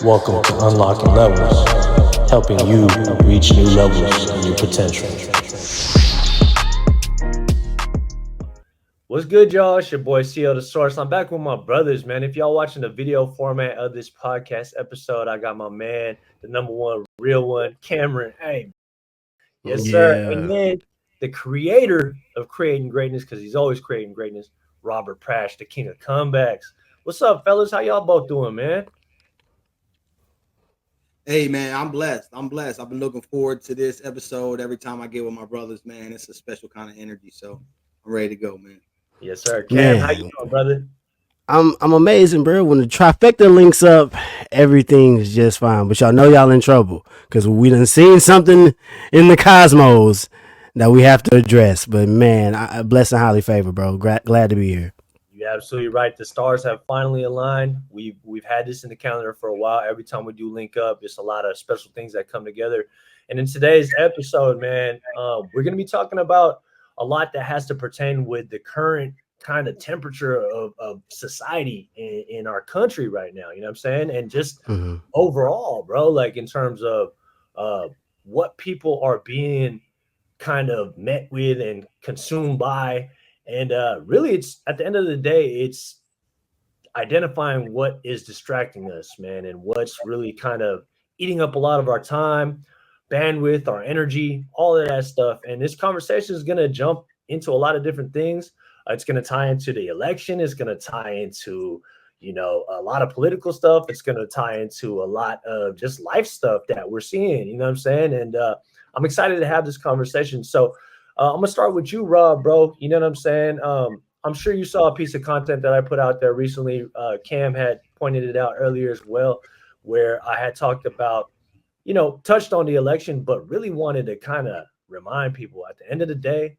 Welcome to Unlocking Levels, helping you reach new levels in your potential. What's good, y'all? It's your boy CO the Source. I'm back with my brothers, man. If y'all watching the video format of this podcast episode, I got my man, the number one real one, Cameron. Hey, yes, sir. And Yeah. then the creator of creating greatness, because he's always creating greatness, Robert Prasch, the king of comebacks. What's up, fellas? How y'all both doing, man? Hey man, I'm blessed. I'm blessed. I've been looking forward to this episode every time I get with my brothers, man. It's a special kind of energy. So I'm ready to go, man. Yes, sir. Cam, how you Man, doing, brother? I'm amazing, bro. When the trifecta links up, everything's just fine. But y'all know y'all in trouble because we done seen something in the cosmos that we have to address. But man, I blessed and highly favored, bro. Glad to be here. You're absolutely right. The stars have finally aligned. We've had this in the calendar for a while. Every time we do link up, it's a lot of special things that come together. And in today's episode, man, we're going to be talking about a lot that has to pertain with the current kind of temperature of society in our country right now. You know what I'm saying? And just Hmm. overall, bro, like in terms of uh, what people are being kind of met with and consumed by. And really, it's at the end of the day, it's identifying what is distracting us, man, and what's really kind of eating up a lot of our time, bandwidth, our energy, all of that stuff. And this conversation is going to jump into a lot of different things. It's going to tie into the election. It's going to tie into, a lot of political stuff. It's going to tie into a lot of just life stuff that we're seeing. You know what I'm saying? And I'm excited to have this conversation. So I'm gonna start with you, Rob, bro. You know what I'm saying? I'm sure you saw a piece of content that I put out there recently. Cam had pointed it out earlier as well, where I had talked about, touched on the election, but really wanted to kind of remind people at the end of the day,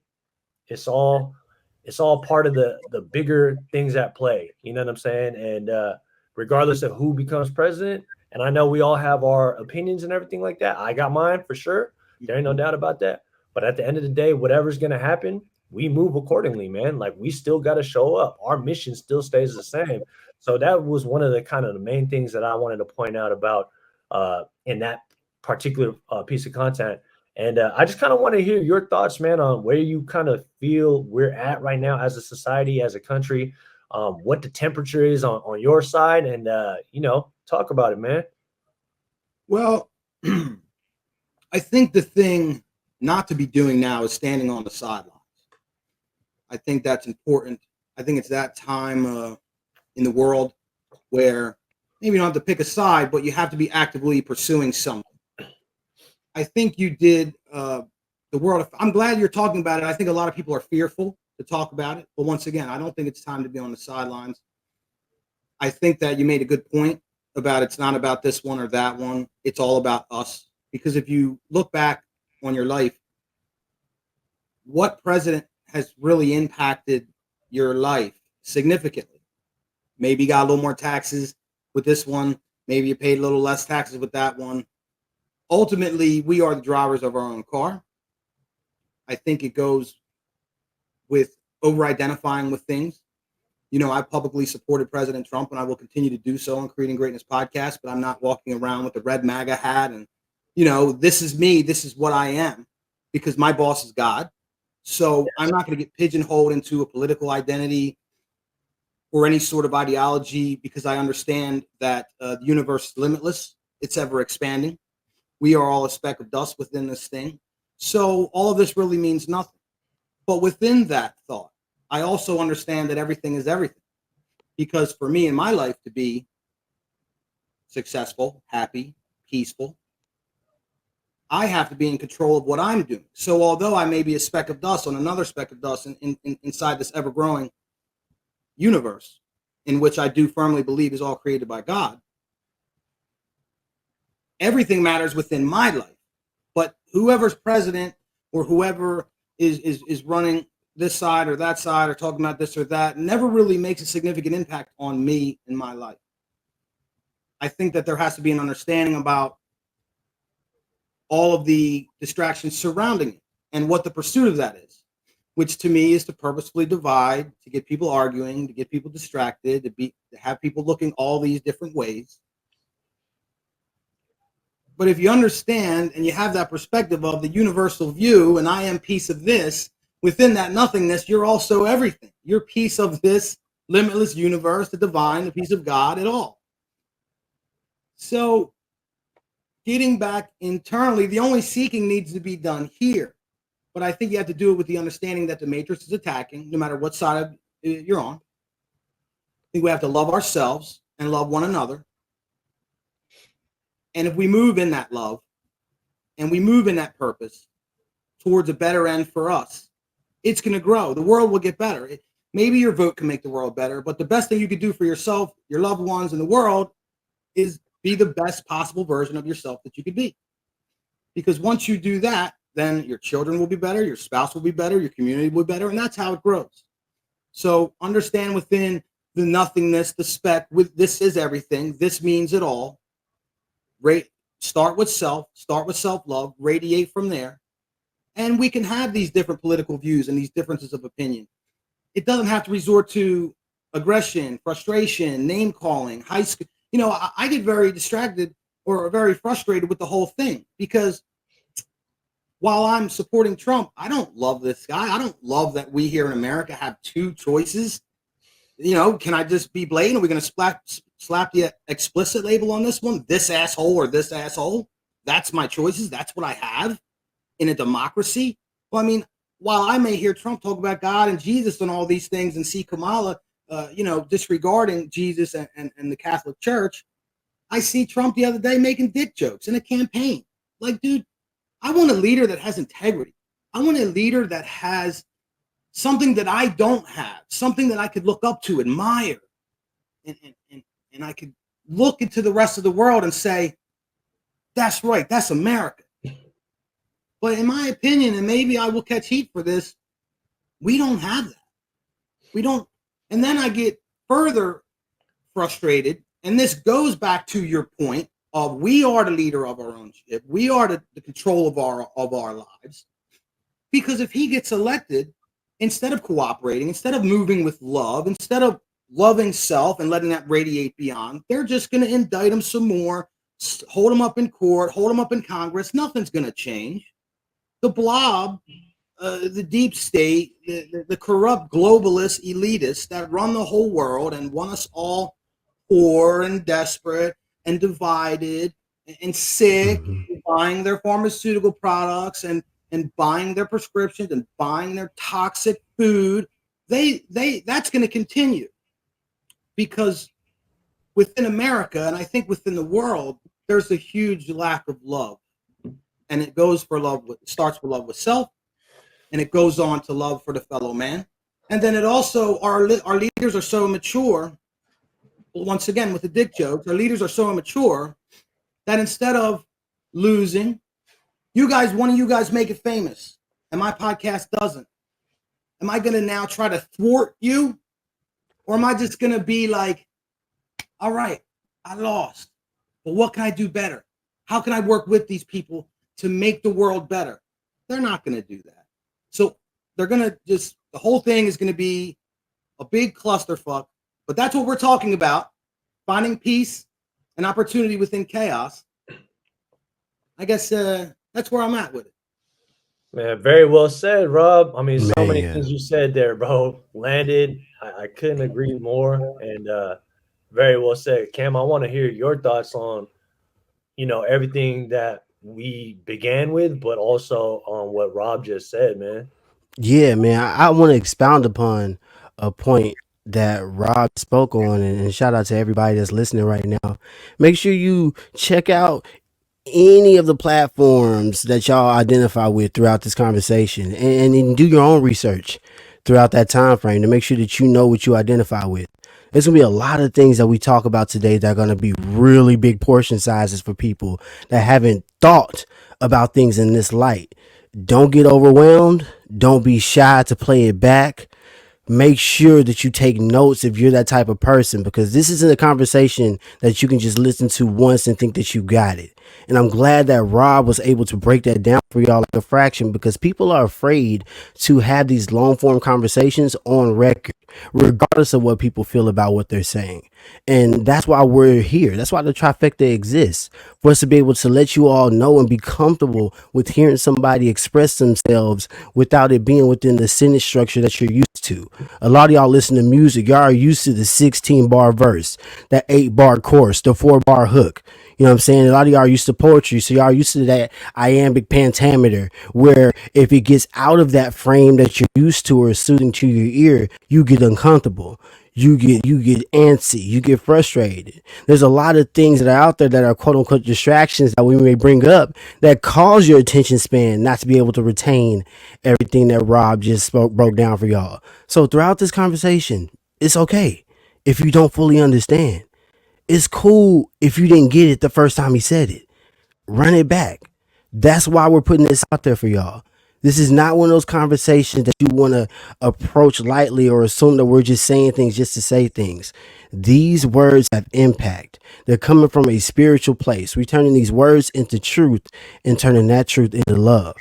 it's all it's all part of the bigger things at play. You know what I'm saying? And regardless of who becomes president, and I know we all have our opinions and everything like that. I got mine for sure. There ain't no doubt about that. But at the end of the day, whatever's gonna happen, we move accordingly, man. Like we still got to show up. Our mission still stays the same. So that was one of the kind of the main things that I wanted to point out about in that particular piece of content. And I just kind of want to hear your thoughts, man, on where you kind of feel we're at right now as a society, as a country, what the temperature is on your side, and talk about it, man. Well, I think the thing not to be doing now is standing on the sidelines. I think that's important. I think it's that time in the world where maybe you don't have to pick a side, but you have to be actively pursuing something. I think you did the world. I'm glad you're talking about it. I think a lot of people are fearful to talk about it. But once again, I don't think it's time to be on the sidelines. I think that you made a good point about it's not about this one or that one. It's all about us. Because if you look back on your life, what president has really impacted your life significantly? Maybe you got a little more taxes with this one. Maybe you paid a little less taxes with that one. Ultimately, we are the drivers of our own car. I think it goes with over identifying with things. I publicly supported President Trump and I will continue to do so on Creating Greatness podcast, but I'm not walking around with the red MAGA hat and, this is me, this is what I am, because my boss is God. So I'm not going to get pigeonholed into a political identity or any sort of ideology because I understand that the universe is limitless. It's ever expanding. We are all a speck of dust within this thing. So all of this really means nothing. But within that thought, I also understand that everything is everything. Because for me in my life to be successful, happy, peaceful, I have to be in control of what I'm doing. So although I may be a speck of dust on another speck of dust inside this ever-growing universe, in which I do firmly believe is all created by God, everything matters within my life. But whoever's president or whoever is running this side or that side or talking about this or that never really makes a significant impact on me in my life. I think that there has to be an understanding about all of the distractions surrounding it and what the pursuit of that is, which to me is to purposefully divide, to get people arguing, to get people distracted, to have people looking all these different ways. But if you understand and you have that perspective of the universal view, and I am piece of this, within that nothingness, you're also everything. You're piece of this limitless universe, the divine, the piece of God, it all. So getting back internally, the only seeking needs to be done here. But I think you have to do it with the understanding that the matrix is attacking, no matter what side you're on. I think we have to love ourselves and love one another. And if we move in that love and we move in that purpose towards a better end for us, it's going to grow. The world will get better. Maybe your vote can make the world better, but the best thing you could do for yourself, your loved ones, and the world is be the best possible version of yourself that you could be. Because once you do that, then your children will be better, your spouse will be better, your community will be better, and that's how it grows. So understand within the nothingness, the speck, with this is everything, this means it all. Start with self, start with self-love, radiate from there. And we can have these different political views and these differences of opinion. It doesn't have to resort to aggression, frustration, name calling, high school. You know, I get very distracted or very frustrated with the whole thing because while I'm supporting Trump, I don't love this guy. I don't love that we here in America have two choices. You know, can I just be blatant? Are we going to slap the explicit label on this one? This asshole or this asshole? That's my choices. That's what I have in a democracy. Well, I mean, while I may hear Trump talk about God and Jesus and all these things and see Kamala, disregarding Jesus and the Catholic Church, I see Trump the other day making dick jokes in a campaign. Like, dude, I want a leader that has integrity. I want a leader that has something that I don't have, something that I could look up to, admire, and I could look into the rest of the world and say, that's right, that's America. But in my opinion, and maybe I will catch heat for this, we don't have that. We don't. And then I get further frustrated. And this goes back to your point of we are the leader of our own ship. We are the control of our lives. Because if he gets elected, instead of cooperating, instead of moving with love, instead of loving self and letting that radiate beyond, they're just going to indict him some more, hold him up in court, hold him up in Congress. Nothing's going to change. The blob, the deep state, the corrupt globalist elitists that run the whole world and want us all poor and desperate and divided and sick, buying their pharmaceutical products and buying their prescriptions and buying their toxic food, that's going to continue. Because within America, and I think within the world, there's a huge lack of love. And it goes for love, starts with love with self, and it goes on to love for the fellow man. And then it also, our leaders are so immature, once again, with the dick jokes, our leaders are so immature that instead of losing, one of you guys make it famous, and my podcast doesn't. Am I going to now try to thwart you? Or am I just going to be like, all right, I lost, but what can I do better? How can I work with these people to make the world better? They're not going to do that. So they're going to the whole thing is going to be a big clusterfuck. But that's what we're talking about, finding peace and opportunity within chaos. I guess that's where I'm at with it. Man, very well said, Rob. I mean, so many things you said there, bro. Landed. I couldn't agree more. And very well said. Cam, I want to hear your thoughts on, everything that we began with, but also on what Rob just said, man. Yeah, man. I want to expound upon a point that Rob spoke on, and shout out to everybody that's listening right now. Make sure you check out any of the platforms that y'all identify with throughout this conversation, and do your own research throughout that time frame to make sure that you know what you identify with. There's gonna be a lot of things that we talk about today that are gonna be really big portion sizes for people that haven't thought about things in this light. Don't get overwhelmed. Don't be shy to play it back. Make sure that you take notes if you're that type of person, because this isn't a conversation that you can just listen to once and think that you got it. And I'm glad that Rob was able to break that down for y'all like a fraction, because people are afraid to have these long form conversations on record, regardless of what people feel about what they're saying. And that's why we're here. That's why the trifecta exists, for us to be able to let you all know and be comfortable with hearing somebody express themselves without it being within the sentence structure that you're used to. A lot of y'all listen to music. Y'all are used to the 16 bar verse, that 8 bar chorus, the 4 bar hook. You know what I'm saying? A lot of y'all are used to poetry, so y'all are used to that iambic pentameter, where if it gets out of that frame that you're used to or is soothing to your ear, you get uncomfortable. You get antsy, you get frustrated. There's a lot of things that are out there that are quote unquote distractions that we may bring up that cause your attention span not to be able to retain everything that Rob just broke down for y'all. So throughout this conversation, it's okay if you don't fully understand. It's cool if you didn't get it the first time he said it. Run it back. That's why we're putting this out there for y'all. This is not one of those conversations that you want to approach lightly or assume that we're just saying things just to say things. These words have impact. They're coming from a spiritual place. We're turning these words into truth and turning that truth into love.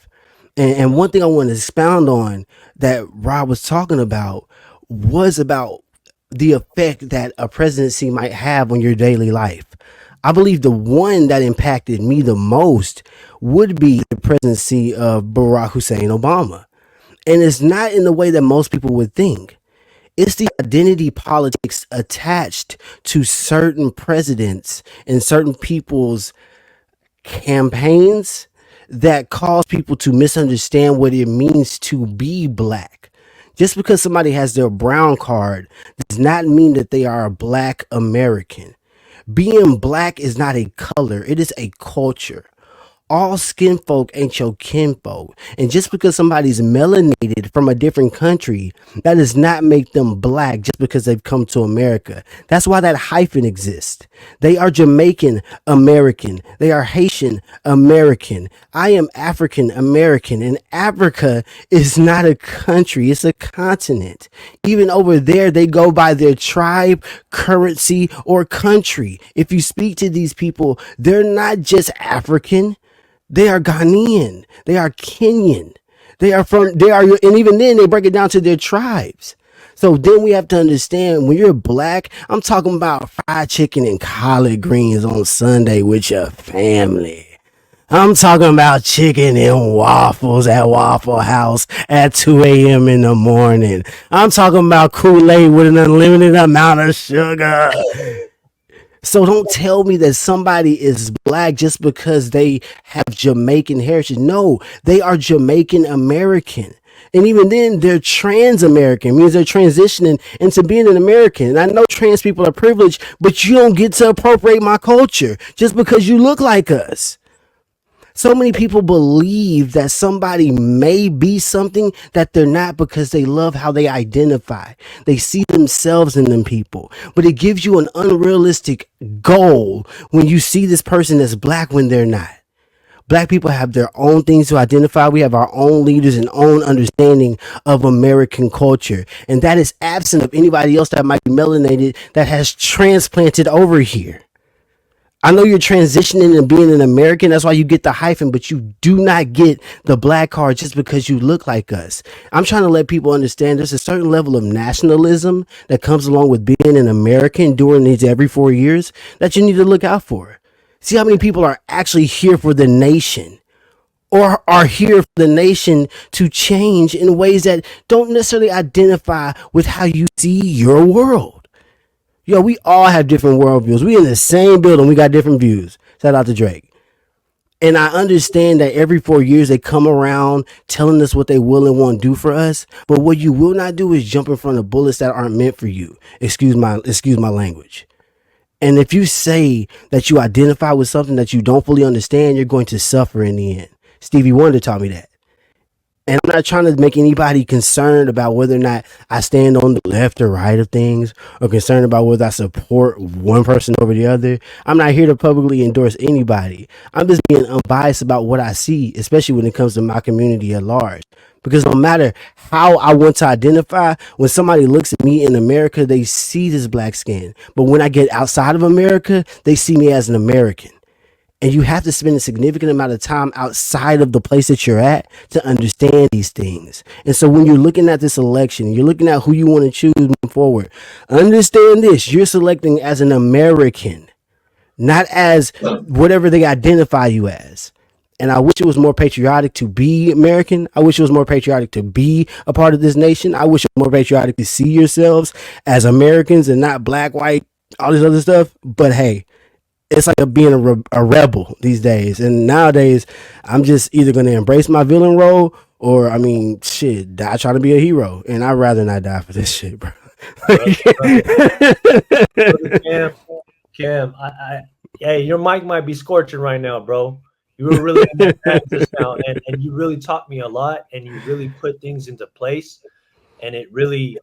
And one thing I want to expound on that Rob was talking about was about the effect that a presidency might have on your daily life. I believe the one that impacted me the most would be the presidency of Barack Hussein Obama. And it's not in the way that most people would think. It's the identity politics attached to certain presidents and certain people's campaigns that cause people to misunderstand what it means to be black. Just because somebody has their brown card does not mean that they are a black American. Being black is not a color, it is a culture. All skin folk ain't your kinfolk. And just because somebody's melanated from a different country, that does not make them black just because they've come to America. That's why that hyphen exists. They are Jamaican American. They are Haitian American. I am African American. And Africa is not a country, it's a continent. Even over there, they go by their tribe, currency, or country. If you speak to these people, they're not just African. They are Ghanaian. They are Kenyan. And even then they break it down to their tribes. So then we have to understand, when you're black, I'm talking about fried chicken and collard greens on Sunday with your family. I'm talking about chicken and waffles at Waffle House at 2 a.m. in the morning. I'm talking about Kool-Aid with an unlimited amount of sugar. So don't tell me that somebody is black just because they have Jamaican heritage. No, they are Jamaican American. And even then, they're trans American, means they're transitioning into being an American. And I know trans people are privileged, but you don't get to appropriate my culture just because you look like us. So many people believe that somebody may be something that they're not because they love how they identify. They see themselves in them people. But it gives you an unrealistic goal when you see this person as black when they're not. Black people have their own things to identify. We have our own leaders and own understanding of American culture. And that is absent of anybody else that might be melanated that has transplanted over here. I know you're transitioning and being an American. That's why you get the hyphen, but you do not get the black card just because you look like us. I'm trying to let people understand there's a certain level of nationalism that comes along with being an American during these every 4 years that you need to look out for. See how many people are actually here for the nation, or are here for the nation to change in ways that don't necessarily identify with how you see your world. Yo, we all have different worldviews. We in the same building. We got different views. Shout out to Drake. And I understand that every 4 years they come around telling us what they will and won't do for us. But what you will not do is jump in front of bullets that aren't meant for you. Excuse my language. And if you say that you identify with something that you don't fully understand, you're going to suffer in the end. Stevie Wonder taught me that. And I'm not trying to make anybody concerned about whether or not I stand on the left or right of things, or concerned about whether I support one person over the other. I'm not here to publicly endorse anybody. I'm just being unbiased about what I see, especially when it comes to my community at large. Because no matter how I want to identify, when somebody looks at me in America, they see this black skin. But when I get outside of America, they see me as an American. And you have to spend a significant amount of time outside of the place that you're at to understand these things. And so when you're looking at this election, you're looking at who you want to choose moving forward, understand this: you're selecting as an American, not as whatever they identify you as. And I wish it was more patriotic to be American. I wish it was more patriotic to be a part of this nation. I wish it was more patriotic to see yourselves as Americans and not black, white, all this other stuff. But hey, it's like being a rebel these days. And nowadays, I'm just either going to embrace my villain role or, I mean, shit, die trying to be a hero. And I'd rather not die for this shit, bro. Cam, hey, your mic might be scorching right now, bro. You were really in that just now, and you really taught me a lot, and you really put things into place, and it really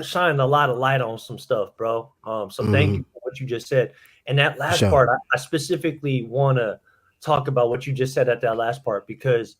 shined a lot of light on some stuff, bro. So thank you for what you just said. And that last part, I specifically want to talk about what you just said at that last part, because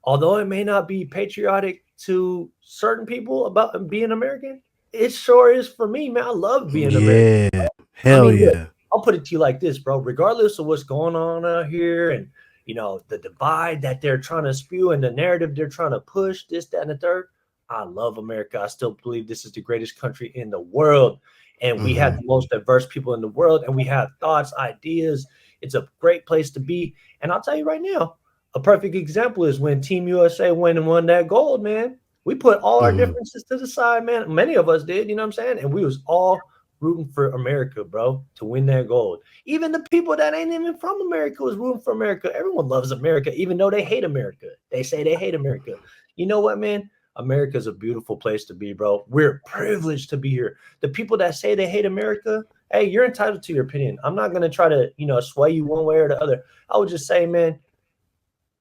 although it may not be patriotic to certain people about being American, it sure is for me, man. I love being American. Yeah, hell yeah. Look, I'll put it to you like this, bro. Regardless of what's going on out here and, you know, the divide that they're trying to spew and the narrative they're trying to push, this, that, and the third, I love America. I still believe this is the greatest country in the world. And we have the most diverse people in the world. And we have thoughts, ideas. It's a great place to be. And I'll tell you right now, a perfect example is when Team USA went and won that gold, man. We put all our differences to the side, man. Many of us did, you know what I'm saying? And we was all rooting for America, bro, to win that gold. Even the people that ain't even from America was rooting for America. Everyone loves America, even though they hate America. They say they hate America. You know what, man? America's a beautiful place to be, bro. We're privileged to be here. The people that say they hate America, hey, you're entitled to your opinion. I'm not going to try to, you know, sway you one way or the other. I would just say, man,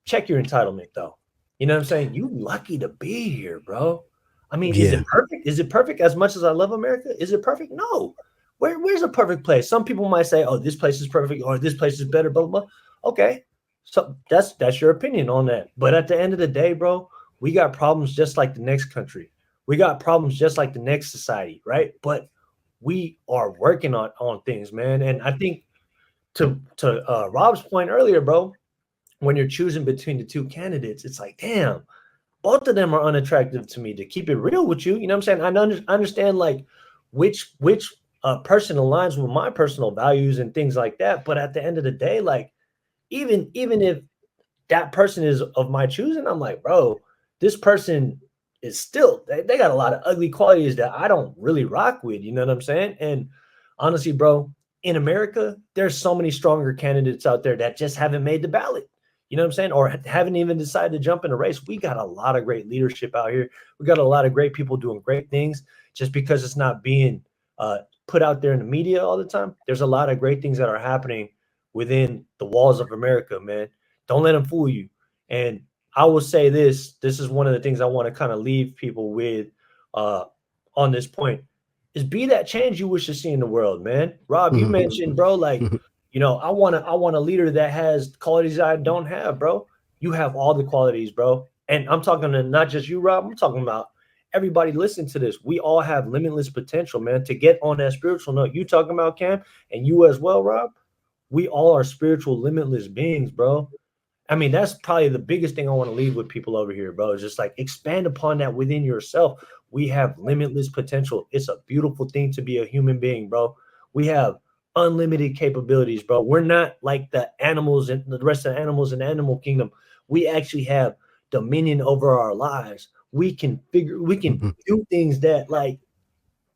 check your entitlement, though. You know what I'm saying? You lucky to be here, bro. I mean, is it perfect? Is it perfect as much as I love America? Is it perfect? No. Where's a perfect place? Some people might say, oh, this place is perfect or this place is better, blah, blah, blah. Okay. So that's your opinion on that. But at the end of the day, bro, we got problems just like the next country. We got problems just like the next society, right? But we are working on things, man. And I think to Rob's point earlier, bro, when you're choosing between the two candidates, it's like, damn, both of them are unattractive to me, to keep it real with you. You know what I'm saying? I understand like which person aligns with my personal values and things like that. But at the end of the day, like even if that person is of my choosing, I'm like, bro, this person is still, they got a lot of ugly qualities that I don't really rock with. You know what I'm saying? And honestly, bro, in America, there's so many stronger candidates out there that just haven't made the ballot. You know what I'm saying? Or haven't even decided to jump in a race. We got a lot of great leadership out here. We got a lot of great people doing great things. Just because it's not being put out there in the media all the time, there's a lot of great things that are happening within the walls of America, man. Don't let them fool you. And I will say this is one of the things I want to kind of leave people with on this point, is be that change you wish to see in the world, man. Rob, you mentioned, bro, like, you know, I want a leader that has qualities I don't have, bro. You have all the qualities, bro. And I'm talking to not just you, Rob. I'm talking about everybody listening to this. We all have limitless potential, man. To get on that spiritual note, you talking about, Cam, and you as well, Rob. We all are spiritual, limitless beings, bro. I mean, that's probably the biggest thing I want to leave with people over here, bro. Is just like expand upon that within yourself. We have limitless potential. It's a beautiful thing to be a human being, bro. We have unlimited capabilities, bro. We're not like the animals and the rest of the animals in the animal kingdom. We actually have dominion over our lives. We can do things that like,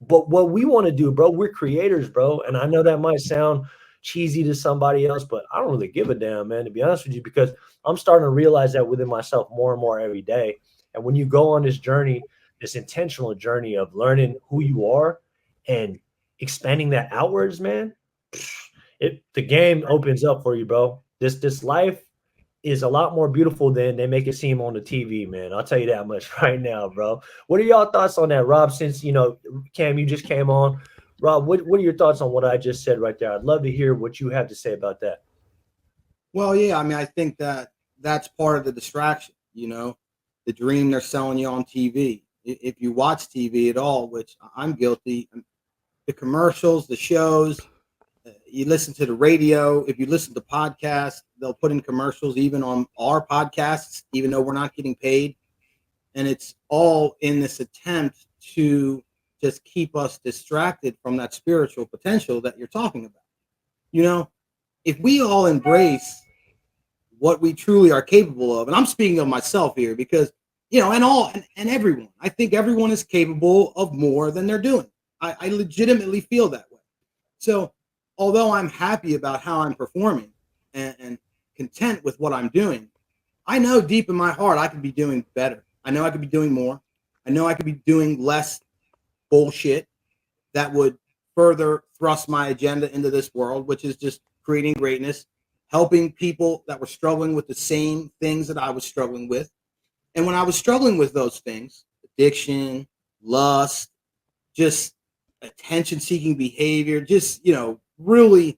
but what we want to do, bro, we're creators, bro. And I know that might sound cheesy to somebody else, but I don't really give a damn, man, to be honest with you, because I'm starting to realize that within myself more and more every day. And when you go on this journey, this intentional journey of learning who you are and expanding that outwards, man, the game opens up for you, bro. This life is a lot more beautiful than they make it seem on the TV, man. I'll tell you that much right now, bro. What are y'all thoughts on that, Rob? Since, you know, Cam, you just came on. Rob, what are your thoughts on what I just said right there? I'd love to hear what you have to say about that. Well, yeah, I mean, I think that's part of the distraction, you know, the dream they're selling you on TV. If you watch TV at all, which I'm guilty, the commercials, the shows, you listen to the radio. If you listen to podcasts, they'll put in commercials even on our podcasts, even though we're not getting paid. And it's all in this attempt to just keep us distracted from that spiritual potential that you're talking about. You know, if we all embrace what we truly are capable of, and I'm speaking of myself here because, you know, and everyone, I think everyone is capable of more than they're doing. I legitimately feel that way. So although I'm happy about how I'm performing and content with what I'm doing, I know deep in my heart I could be doing better. I know I could be doing more. I know I could be doing less bullshit that would further thrust my agenda into this world, which is just creating greatness, helping people that were struggling with the same things that I was struggling with. And when I was struggling with those things, addiction, lust, just attention-seeking behavior, just, you know, really,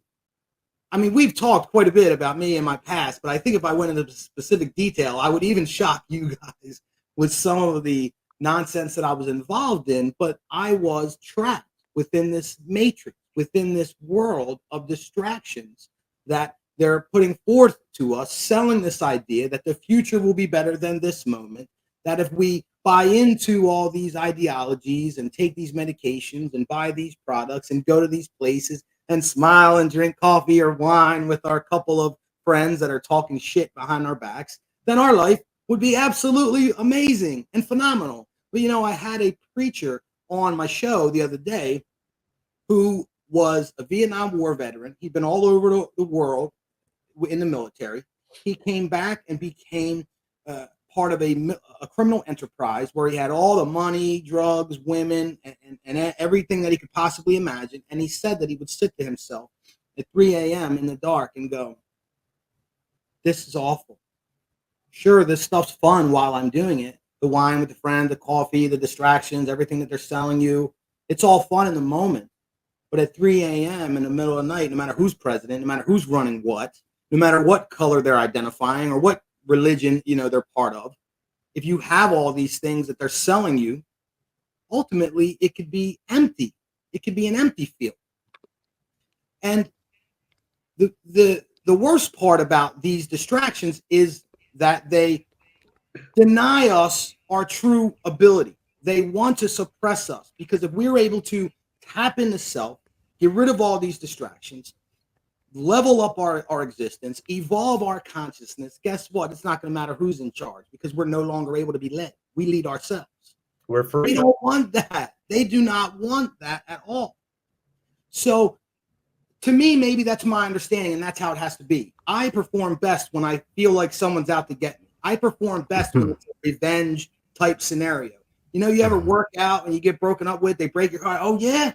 I mean, we've talked quite a bit about me and my past, but I think if I went into specific detail, I would even shock you guys with some of the nonsense that I was involved in. But I was trapped within this matrix, within this world of distractions that they're putting forth to us, selling this idea that the future will be better than this moment, that if we buy into all these ideologies and take these medications and buy these products and go to these places and smile and drink coffee or wine with our couple of friends that are talking shit behind our backs, then our life would be absolutely amazing and phenomenal. But, you know, I had a preacher on my show the other day who was a Vietnam War veteran. He'd been all over the world in the military. He came back and became part of a criminal enterprise where he had all the money, drugs, women, and everything that he could possibly imagine. And he said that he would sit to himself at 3 a.m. in the dark and go, this is awful. Sure, this stuff's fun while I'm doing it. The wine with the friend, the coffee, the distractions, everything that they're selling you. It's all fun in the moment. But at 3 a.m. in the middle of the night, no matter who's president, no matter who's running what, no matter what color they're identifying or what religion, you know, they're part of, if you have all these things that they're selling you, ultimately it could be empty. It could be an empty field. And the worst part about these distractions is that they deny us our true ability. They want to suppress us, because if we're able to tap into self, get rid of all these distractions, level up our existence, evolve our consciousness, guess what? It's not going to matter who's in charge, because we're no longer able to be led. We lead ourselves. We're free. They don't want that. They do not want that at all. So to me, maybe that's my understanding, and that's how it has to be. I perform best when I feel like someone's out to get me. I perform best when it's a revenge type scenario. You know, you ever work out and you get broken up with, they break your heart. Oh, yeah,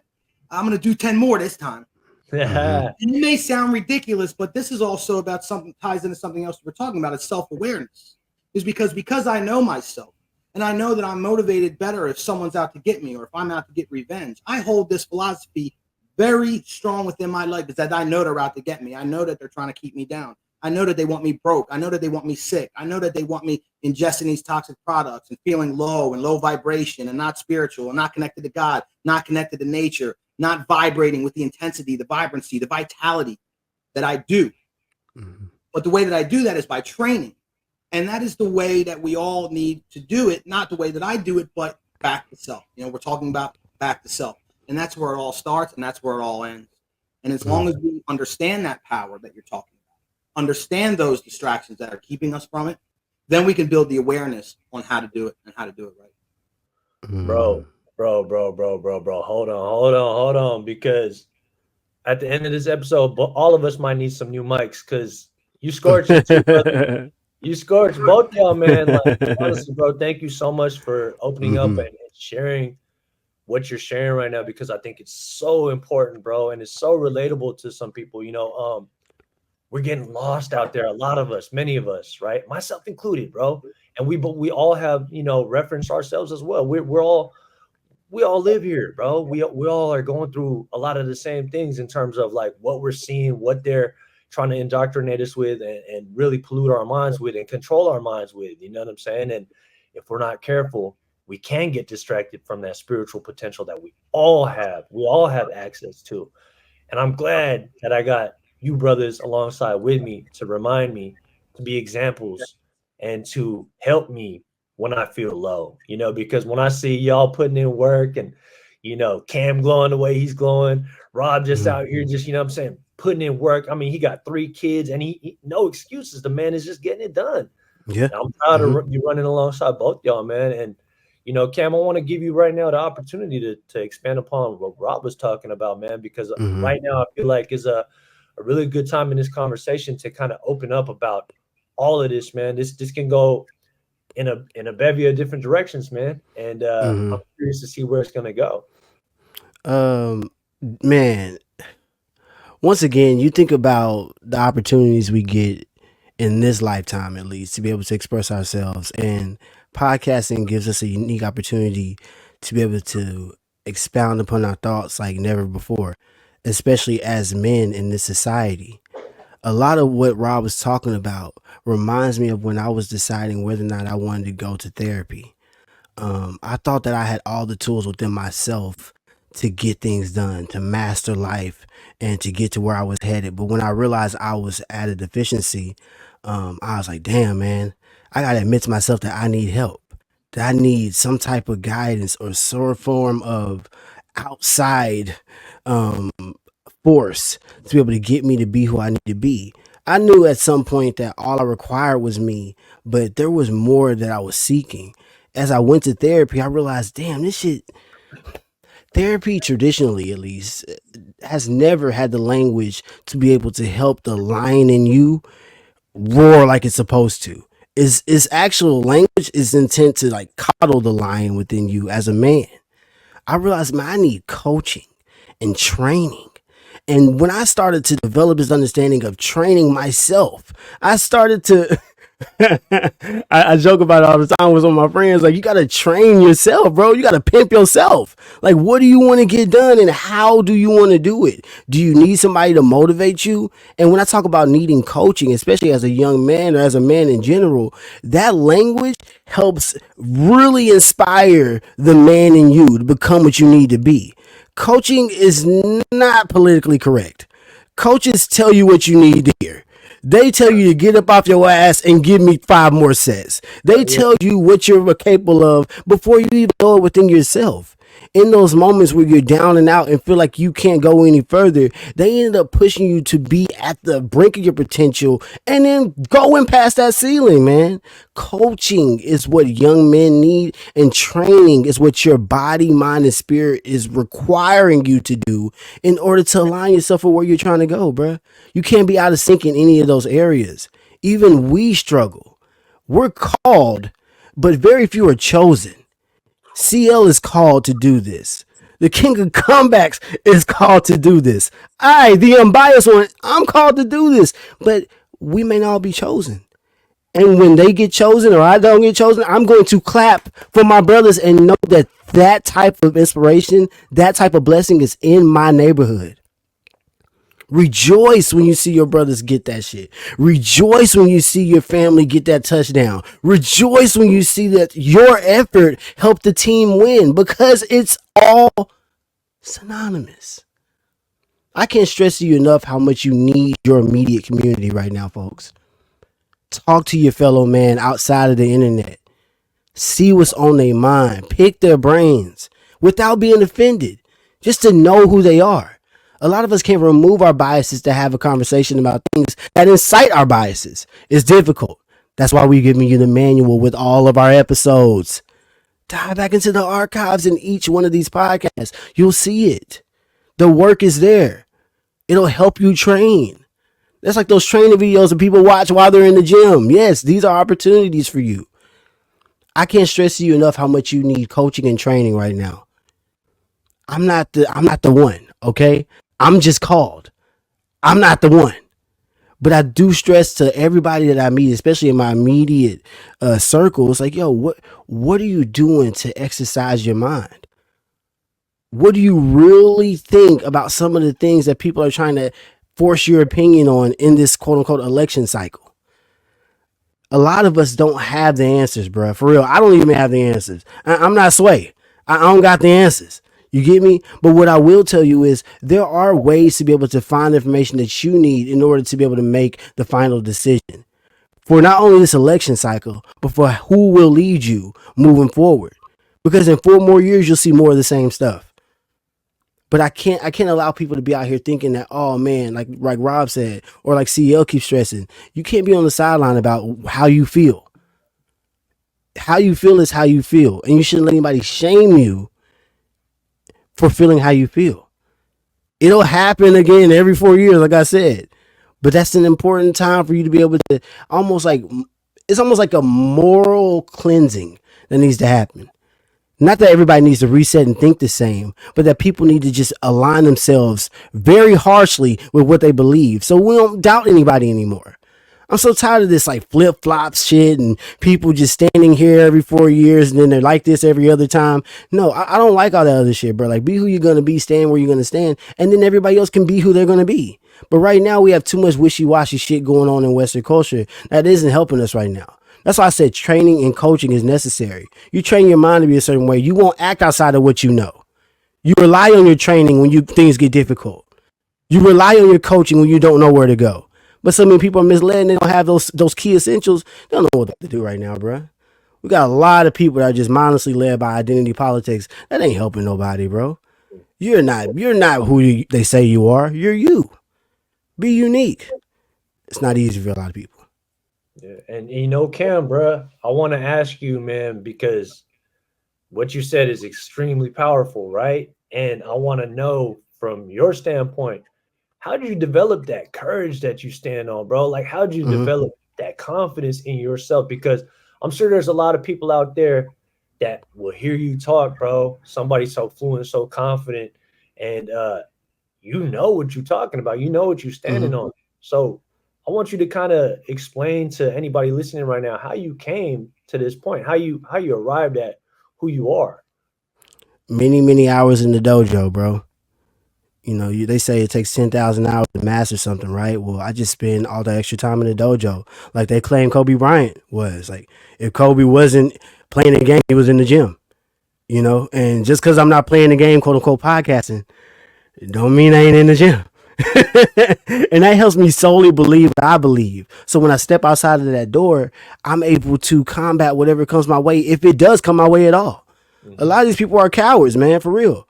I'm going to do 10 more this time. And it may sound ridiculous, but this is also about something, ties into something else we're talking about. It's self-awareness. Is because I know myself, and I know that I'm motivated better if someone's out to get me or if I'm out to get revenge. I hold this philosophy very strong within my life, is that I know they're out to get me. I know that they're trying to keep me down. I know that they want me broke. I know that they want me sick. I know that they want me ingesting these toxic products and feeling low and low vibration and not spiritual and not connected to God, not connected to nature, not vibrating with the intensity, the vibrancy, the vitality that I do. But the way that I do that is by training. And that is the way that we all need to do it, not the way that I do it, but back to self. You know, we're talking about back to self. And that's where it all starts, and that's where it all ends. And as long as we understand that power that you're talking about, understand those distractions that are keeping us from it, then we can build the awareness on how to do it and how to do it right. Bro, hold on, because at the end of this episode, all of us might need some new mics, because you scorched it too, brother. You scorched both y'all, man. Like, honestly, bro, thank you so much for opening up and sharing what you're sharing right now, because I think it's so important, bro, and it's so relatable to some people. You know, we're getting lost out there, a lot of us, many of us, right, myself included, bro. And we all have, you know, referenced ourselves as well. We all live here, bro. We all are going through a lot of the same things in terms of like what we're seeing, what they're trying to indoctrinate us with, and really pollute our minds with and control our minds with. You know what I'm saying? And if we're not careful, we can get distracted from that spiritual potential that we all have access to. And I'm glad that I got you brothers alongside with me to remind me, to be examples, and to help me when I feel low, because when I see y'all putting in work and, Cam glowing the way he's glowing, Rob just out here, just, what I'm saying, putting in work. I mean, he got 3 kids and he no excuses. The man is just getting it done. Yeah. And I'm proud of you running alongside both y'all, man. And, Cam, I want to give you right now the opportunity to expand upon what Rob was talking about, man, because right now I feel like is a really good time in this conversation to kind of open up about all of this, man. This can go in a bevy of different directions, man. And I'm curious to see where it's gonna go. Man, once again, you think about the opportunities we get in this lifetime, at least, to be able to express ourselves, and podcasting gives us a unique opportunity to be able to expound upon our thoughts like never before, especially as men in this society. A lot of what Rob was talking about reminds me of when I was deciding whether or not I wanted to go to therapy. I thought that I had all the tools within myself to get things done, to master life, and to get to where I was headed. But when I realized I was at a deficiency, I was like, damn, man, I got to admit to myself that I need help, that I need some type of guidance or some form of outside um, force to be able to get me to be who I need to be. I knew at some point that all I required was me, but there was more that I was seeking. As I went to therapy, I realized, damn, this shit, therapy traditionally at least, has never had the language to be able to help the lion in you roar like it's supposed to. Is actual language is intent to like coddle the lion within you as a man. I realized, man, I need coaching and training. And when I started to develop this understanding of training myself, I started to I joke about it all the time with some of my friends. Like, you gotta train yourself, bro. You gotta pimp yourself. Like, what do you want to get done, and how do you want to do it? Do you need somebody to motivate you? And when I talk about needing coaching, especially as a young man or as a man in general, that language helps really inspire the man in you to become what you need to be. Coaching is not politically correct. Coaches tell you what you need to hear. They tell you to get up off your ass and give me 5 more sets. They tell you what you're capable of before you even know it within yourself. In those moments where you're down and out and feel like you can't go any further, they end up pushing you to be at the brink of your potential and then going past that ceiling, man. Coaching is what young men need, and training is what your body, mind, and spirit is requiring you to do in order to align yourself with where you're trying to go, bruh. You can't be out of sync in any of those areas. Even we struggle. We're called, but very few are chosen. CL is called to do this. The king of comebacks is called to do this. The unbiased one, I'm called to do this. But we may not all be chosen. And when they get chosen or I don't get chosen, I'm going to clap for my brothers and know that that type of inspiration, that type of blessing is in my neighborhood. Rejoice when you see your brothers get that shit. Rejoice when you see your family get that touchdown. Rejoice when you see that your effort helped the team win, because it's all synonymous. I can't stress to you enough how much you need your immediate community right now, folks. Talk to your fellow man outside of the internet. See what's on their mind. Pick their brains without being offended, just to know who they are. A lot of us can't remove our biases to have a conversation about things that incite our biases. It's difficult. That's why we're giving you the manual with all of our episodes. Dive back into the archives in each one of these podcasts. You'll see it. The work is there. It'll help you train. That's like those training videos that people watch while they're in the gym. Yes, these are opportunities for you. I can't stress to you enough how much you need coaching and training right now. I'm not the one, okay? I'm just called. I'm not the one. But I do stress to everybody that I meet, especially in my immediate circle, it's like, yo, what are you doing to exercise your mind? What do you really think about some of the things that people are trying to force your opinion on in this quote unquote election cycle? A lot of us don't have the answers, bro. For real, I don't even have the answers. I'm not Sway. I don't got the answers. You get me? But what I will tell you is there are ways to be able to find the information that you need in order to be able to make the final decision for not only this election cycle, but for who will lead you moving forward. Because in 4 more years, you'll see more of the same stuff. But I can't allow people to be out here thinking that, oh man, like Rob said, or like CL keeps stressing, you can't be on the sideline about how you feel. How you feel is how you feel. And you shouldn't let anybody shame you for feeling how you feel. It'll happen again every 4 years, like I said. But that's an important time for you to be able to it's almost like a moral cleansing that needs to happen. Not that everybody needs to reset and think the same, but that people need to just align themselves very harshly with what they believe. So we don't doubt anybody anymore. I'm so tired of this like flip-flop shit and people just standing here every 4 years and then they're like this every other time. No, I don't like all that other shit, bro. Like, be who you're going to be, stand where you're going to stand, and then everybody else can be who they're going to be. But right now we have too much wishy-washy shit going on in Western culture that isn't helping us right now. That's why I said training and coaching is necessary. You train your mind to be a certain way. You won't act outside of what you know. You rely on your training when things get difficult. You rely on your coaching when you don't know where to go. But so many people are misled and they don't have those key essentials. They don't know what to do right now, bro. We got a lot of people that are just mindlessly led by identity politics. That ain't helping nobody, bro. You're not who they say you are. You're you. Be unique. It's not easy for a lot of people. Yeah. And Cam, bro, I want to ask you, man, because what you said is extremely powerful, right? And I want to know from your standpoint, how did you develop that courage that you stand on, bro? Like, how did you develop that confidence in yourself? Because I'm sure there's a lot of people out there that will hear you talk, bro. Somebody so fluent, so confident, and you know what you're talking about. You know what you're standing on. So I want you to kind of explain to anybody listening right now how you came to this point, how you arrived at who you are. Many hours in the dojo, bro. You know, they say it takes 10,000 hours to master something, right? Well, I just spend all that extra time in the dojo. Like they claim Kobe Bryant was. Like, if Kobe wasn't playing the game, he was in the gym. You know, and just because I'm not playing the game, quote unquote, podcasting, it don't mean I ain't in the gym. And that helps me solely believe what I believe. So when I step outside of that door, I'm able to combat whatever comes my way, if it does come my way at all. A lot of these people are cowards, man, for real.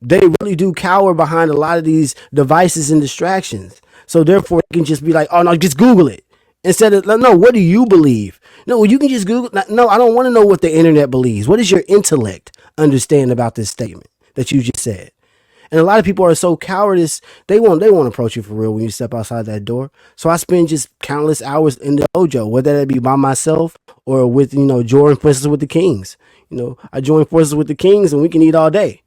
They really do cower behind a lot of these devices and distractions. So therefore, you can just be like, oh, no, just Google it. Instead of, no, what do you believe? No, you can just Google. No, I don't want to know what the internet believes. What does your intellect understand about this statement that you just said? And a lot of people are so cowardice, they won't approach you for real when you step outside that door. So I spend just countless hours in the dojo, whether that be by myself or with, join forces with the Kings. I join forces with the Kings and we can eat all day.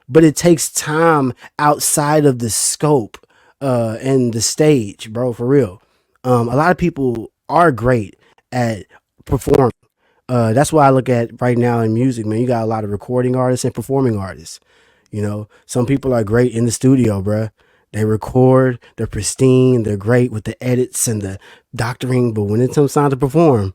But it takes time outside of the scope and the stage, bro, for real. A lot of people are great at performing. That's why I look at right now in music, man. You got a lot of recording artists and performing artists. Some people are great in the studio, bro. They record, they're pristine, they're great with the edits and the doctoring. But when it comes time to perform,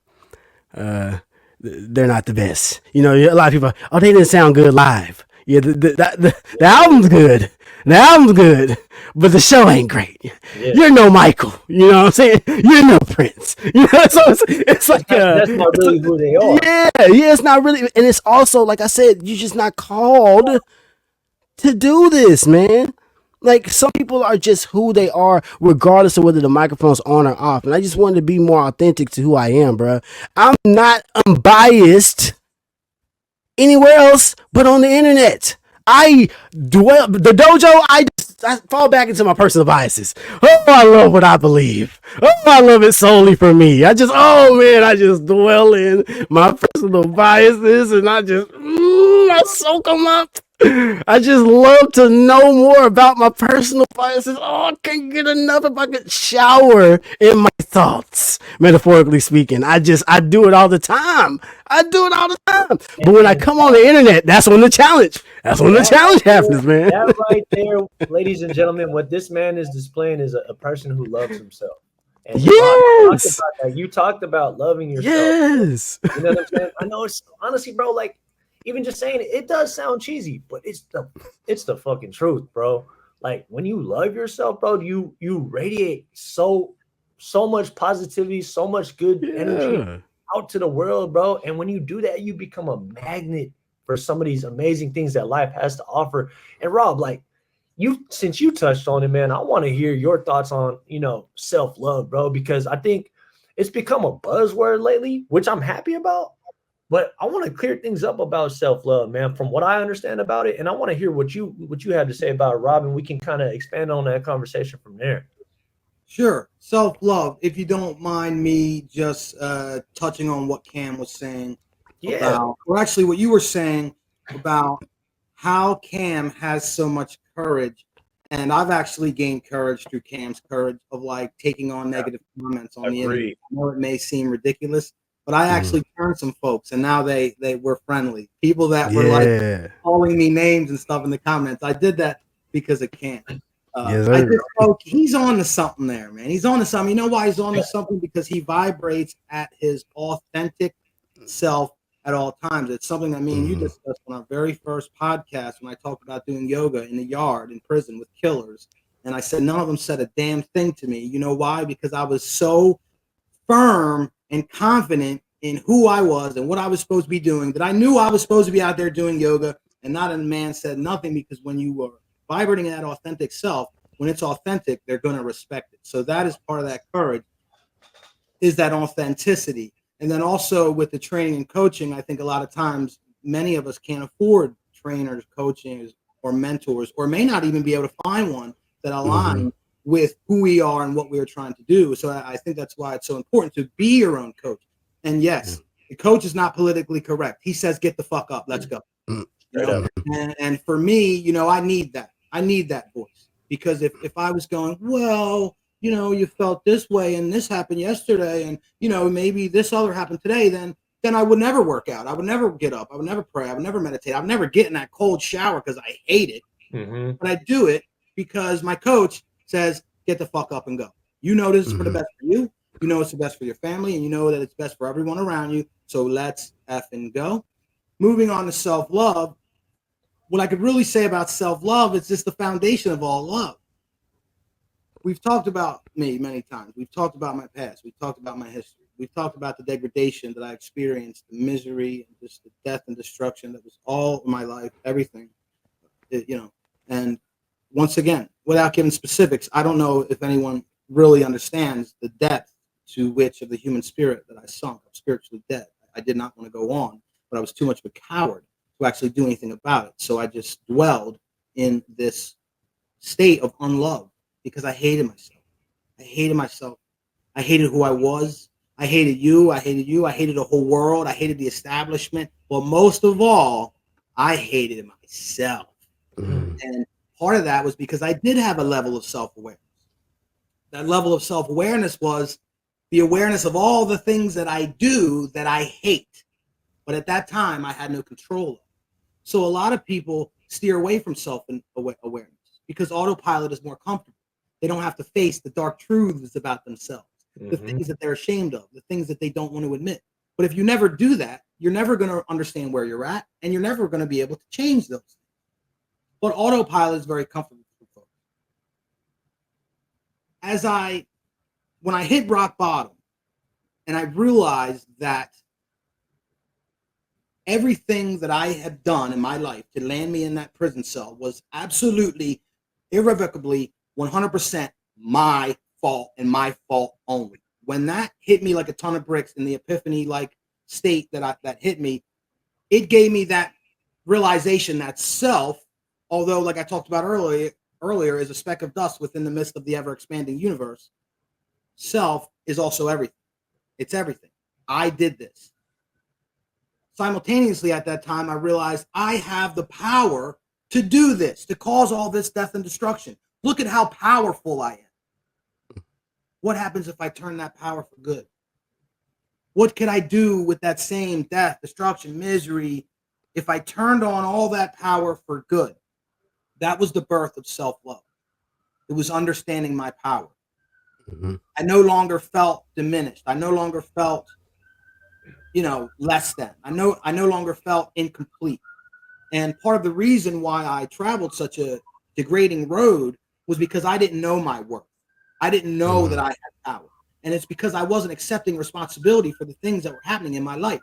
they're not the best. A lot of people, they didn't sound good live. Yeah, the album's good. The album's good, but the show ain't great. Yeah. You're no Michael. You know what I'm saying? You're no Prince. So it's like that's not really who they are. Yeah, it's not really, and it's also like I said, you're just not called to do this, man. Like, some people are just who they are, regardless of whether the microphone's on or off. And I just wanted to be more authentic to who I am, bro. I'm not unbiased anywhere else but on the internet. The dojo, I fall back into my personal biases. Oh, I love what I believe. Oh, I love it solely for me. I just dwell in my personal biases and I soak them up. I just love to know more about my personal biases. Oh, I can't get enough if I could shower in my thoughts, metaphorically speaking. I do it all the time. But when I come on the internet, that's when the challenge happens, man. That right there, ladies and gentlemen, what this man is displaying is a person who loves himself. And you talked about loving yourself. Yes. You know what I'm saying? I know, it's honestly, bro, like, even just saying it, it does sound cheesy, but it's the fucking truth, bro. Like when you love yourself, bro, you radiate so much positivity, so much good energy Yeah. out to the world, bro. And when you do that, you become a magnet for some of these amazing things that life has to offer. And Rob, like since you touched on it, man, I want to hear your thoughts on, self-love, bro, because I think it's become a buzzword lately, which I'm happy about. But I want to clear things up about self-love, man, from what I understand about it. And I want to hear what you have to say about it, Rob, and we can kind of expand on that conversation from there. Sure. Self-love, if you don't mind me just touching on what Cam was saying Yeah. about, or actually what you were saying about how Cam has so much courage. And I've actually gained courage through Cam's courage of like taking on negative comments on the internet. Agreed. I know it may seem ridiculous, but I Mhm. actually turned some folks and now they were friendly. People that were like Yeah. calling me names and stuff in the comments. I did that because of Cam. Yes, I sir. just spoke. He's on to something there, man. He's on to something. You know why he's on to something? Because he vibrates at his authentic self at all times. It's something that me and you Mhm. discussed on our very first podcast when I talked about doing yoga in the yard in prison with killers. And I said none of them said a damn thing to me. You know why? Because I was so firm and confident in who I was and what I was supposed to be doing that I knew I was supposed to be out there doing yoga, and not a man said nothing, because when you are vibrating that authentic self, when it's authentic, they're going to respect it. So that is part of that courage, is that authenticity. And then also with the training and coaching, I think a lot of times many of us can't afford trainers, coaches, or mentors, or may not even be able to find one that align with who we are and what we're trying to do. So I think that's why it's so important to be your own coach. And yes, the coach is not politically correct. He says, get the fuck up, let's go. You know? And for me, I need that. I need that voice, because if I was going, well, you felt this way and this happened yesterday, and maybe this other happened today, then I would never work out. I would never get up. I would never pray. I would never meditate. I would never get in that cold shower because I hate it. But I do it because my coach says, get the fuck up and go. You know this is for the best for you. You know it's the best for your family, and you know that it's best for everyone around you. So let's effing go. Moving on to self-love. What I could really say about self-love is just the foundation of all love. We've talked about me many times. We've talked about my past. We've talked about my history. We've talked about the degradation that I experienced, the misery, and just the death and destruction that was all in my life, everything, And once again, without giving specifics, I don't know if anyone really understands the depth to which of the human spirit that I sunk. I'm spiritually dead. I did not want to go on, but I was too much of a coward to actually do anything about it. So I just dwelled in this state of unlove because I hated myself. I hated myself. I hated who I was. I hated you. I hated you. I hated the whole world. I hated the establishment. But most of all, I hated myself. And part of that was because I did have a level of self-awareness. That level of self-awareness was the awareness of all the things that I do that I hate. But at that time, I had no control of. So a lot of people steer away from self-awareness because autopilot is more comfortable. They don't have to face the dark truths about themselves, the things that they're ashamed of, the things that they don't want to admit. But if you never do that, you're never going to understand where you're at, and you're never going to be able to change those things. But autopilot is very comfortable for folks. When I hit rock bottom, and I realized that everything that I had done in my life to land me in that prison cell was absolutely, irrevocably, 100% my fault and my fault only. When that hit me like a ton of bricks in the epiphany-like state that hit me, it gave me that realization that self, although like I talked about earlier, is a speck of dust within the midst of the ever-expanding universe, self is also everything. It's everything. I did this. Simultaneously, at that time, I realized I have the power to do this, to cause all this death and destruction. Look at how powerful I am. What happens if I turn that power for good? What could I do with that same death, destruction, misery, if I turned on all that power for good? That was the birth of self-love. It was understanding my power. I no longer felt diminished. I no longer felt less than. I no longer felt incomplete. And part of the reason why I traveled such a degrading road was because I didn't know my worth. I didn't know that I had power. And it's because I wasn't accepting responsibility for the things that were happening in my life.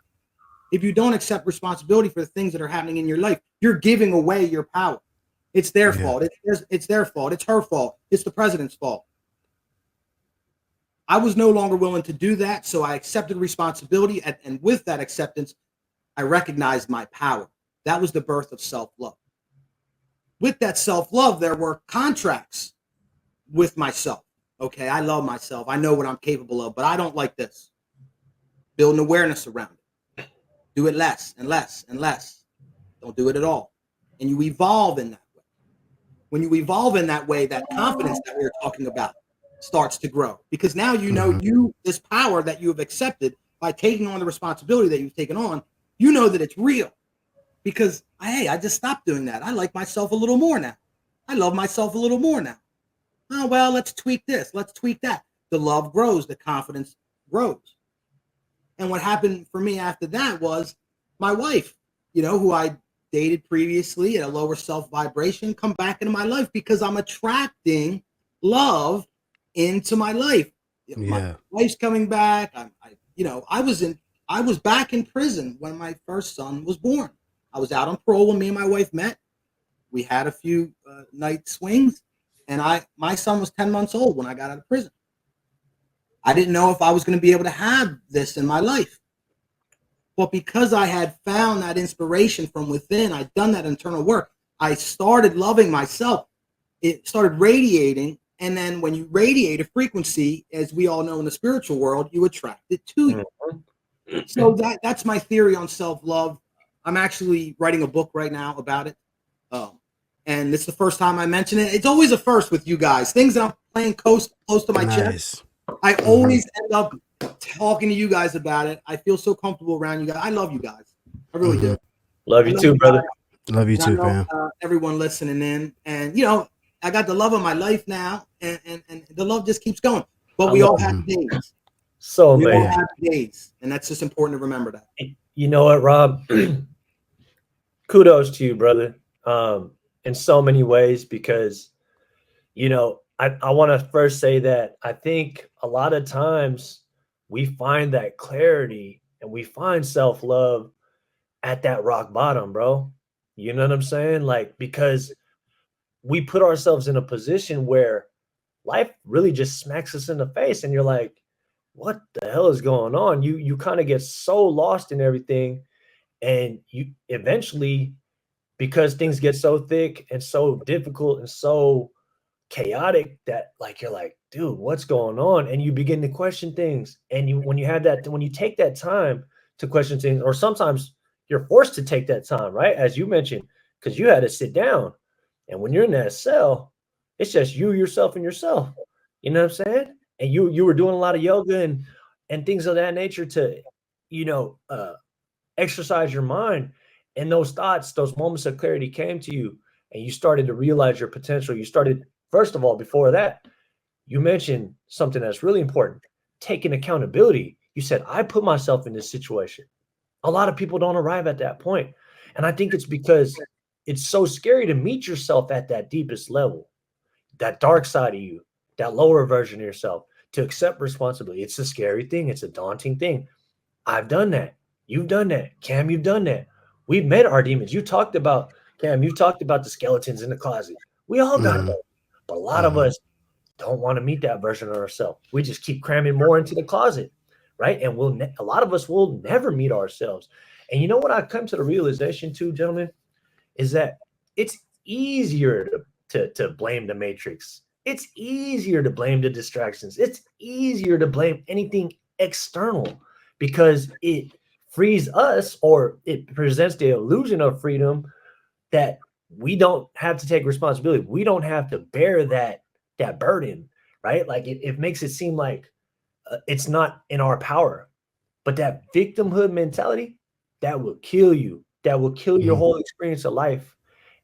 If you don't accept responsibility for the things that are happening in your life, you're giving away your power. It's their fault. It's their fault. It's her fault. It's the president's fault. I was no longer willing to do that, so I accepted responsibility, and with that acceptance, I recognized my power. That was the birth of self-love. With that self-love, there were contracts with myself. Okay, I love myself. I know what I'm capable of, but I don't like this. Build an awareness around it. Do it less and less and less. Don't do it at all. And you evolve in that way. When you evolve in that way, that confidence that we were talking about starts to grow, because now you know this power that you have accepted by taking on the responsibility that you've taken on, you know that it's real, because hey, I just stopped doing that. I like myself a little more now. I love myself a little more now. Oh, well, let's tweak this, let's tweak that. The love grows, the confidence grows. And what happened for me after that was my wife, who I dated previously at a lower self vibration, come back into my life because I'm attracting love into my life. My wife's coming back. I was back in prison when my first son was born. I was out on parole when me and my wife met. We had a few night swings, and my son was 10 months old when I got out of prison. I didn't know if I was going to be able to have this in my life. But because I had found that inspiration from within, I'd done that internal work, I started loving myself. It started radiating. And then when you radiate a frequency, as we all know in the spiritual world, you attract it to you. So that's my theory on self-love. I'm actually writing a book right now about it. And it's the first time I mention it. It's always a first with you guys. Things that I'm playing close to my chest. I always end up talking to you guys about it. I feel so comfortable around you guys. I love you guys. I really do. Love you too, brother. Love you too, fam. Everyone listening in. And, I got the love of my life now, and the love just keeps going. But we all have days. So we amazing. all have days, and that's just important to remember that. You know what, Rob? Kudos to you, brother, in so many ways, because, I want to first say that I think a lot of times we find that clarity and we find self-love at that rock bottom, bro. You know what I'm saying? Like, because we put ourselves in a position where life really just smacks us in the face, and you're like, what the hell is going on? You kind of get so lost in everything, and you eventually, because things get so thick and so difficult and so chaotic, that you're like, dude, what's going on? And you begin to question things. And when you take that time to question things, or sometimes you're forced to take that time, right? As you mentioned, because you had to sit down. And when you're in that cell, it's just you, yourself, and yourself. You know what I'm saying? And you were doing a lot of yoga and things of that nature to, exercise your mind. And those thoughts, those moments of clarity came to you, and you started to realize your potential. You started, first of all, before that, you mentioned something that's really important: taking accountability. You said, I put myself in this situation. A lot of people don't arrive at that point. And I think it's because it's so scary to meet yourself at that deepest level, that dark side of you, that lower version of yourself, to accept responsibility. It's a scary thing. It's a daunting thing. I've done that. You've done that. Cam, you've done that. We've met our demons. You talked about, Cam, you talked about the skeletons in the closet. We all got those. But a lot of us don't want to meet that version of ourselves. We just keep cramming more into the closet, right? And a lot of us will never meet ourselves. And you know what I've come to the realization too, gentlemen, is that it's easier to blame the matrix. It's easier to blame the distractions. It's easier to blame anything external, because it frees us, or it presents the illusion of freedom, that we don't have to take responsibility. We don't have to bear that burden, right? Like it makes it seem like it's not in our power. But that victimhood mentality, that will kill you. That will kill your whole experience of life.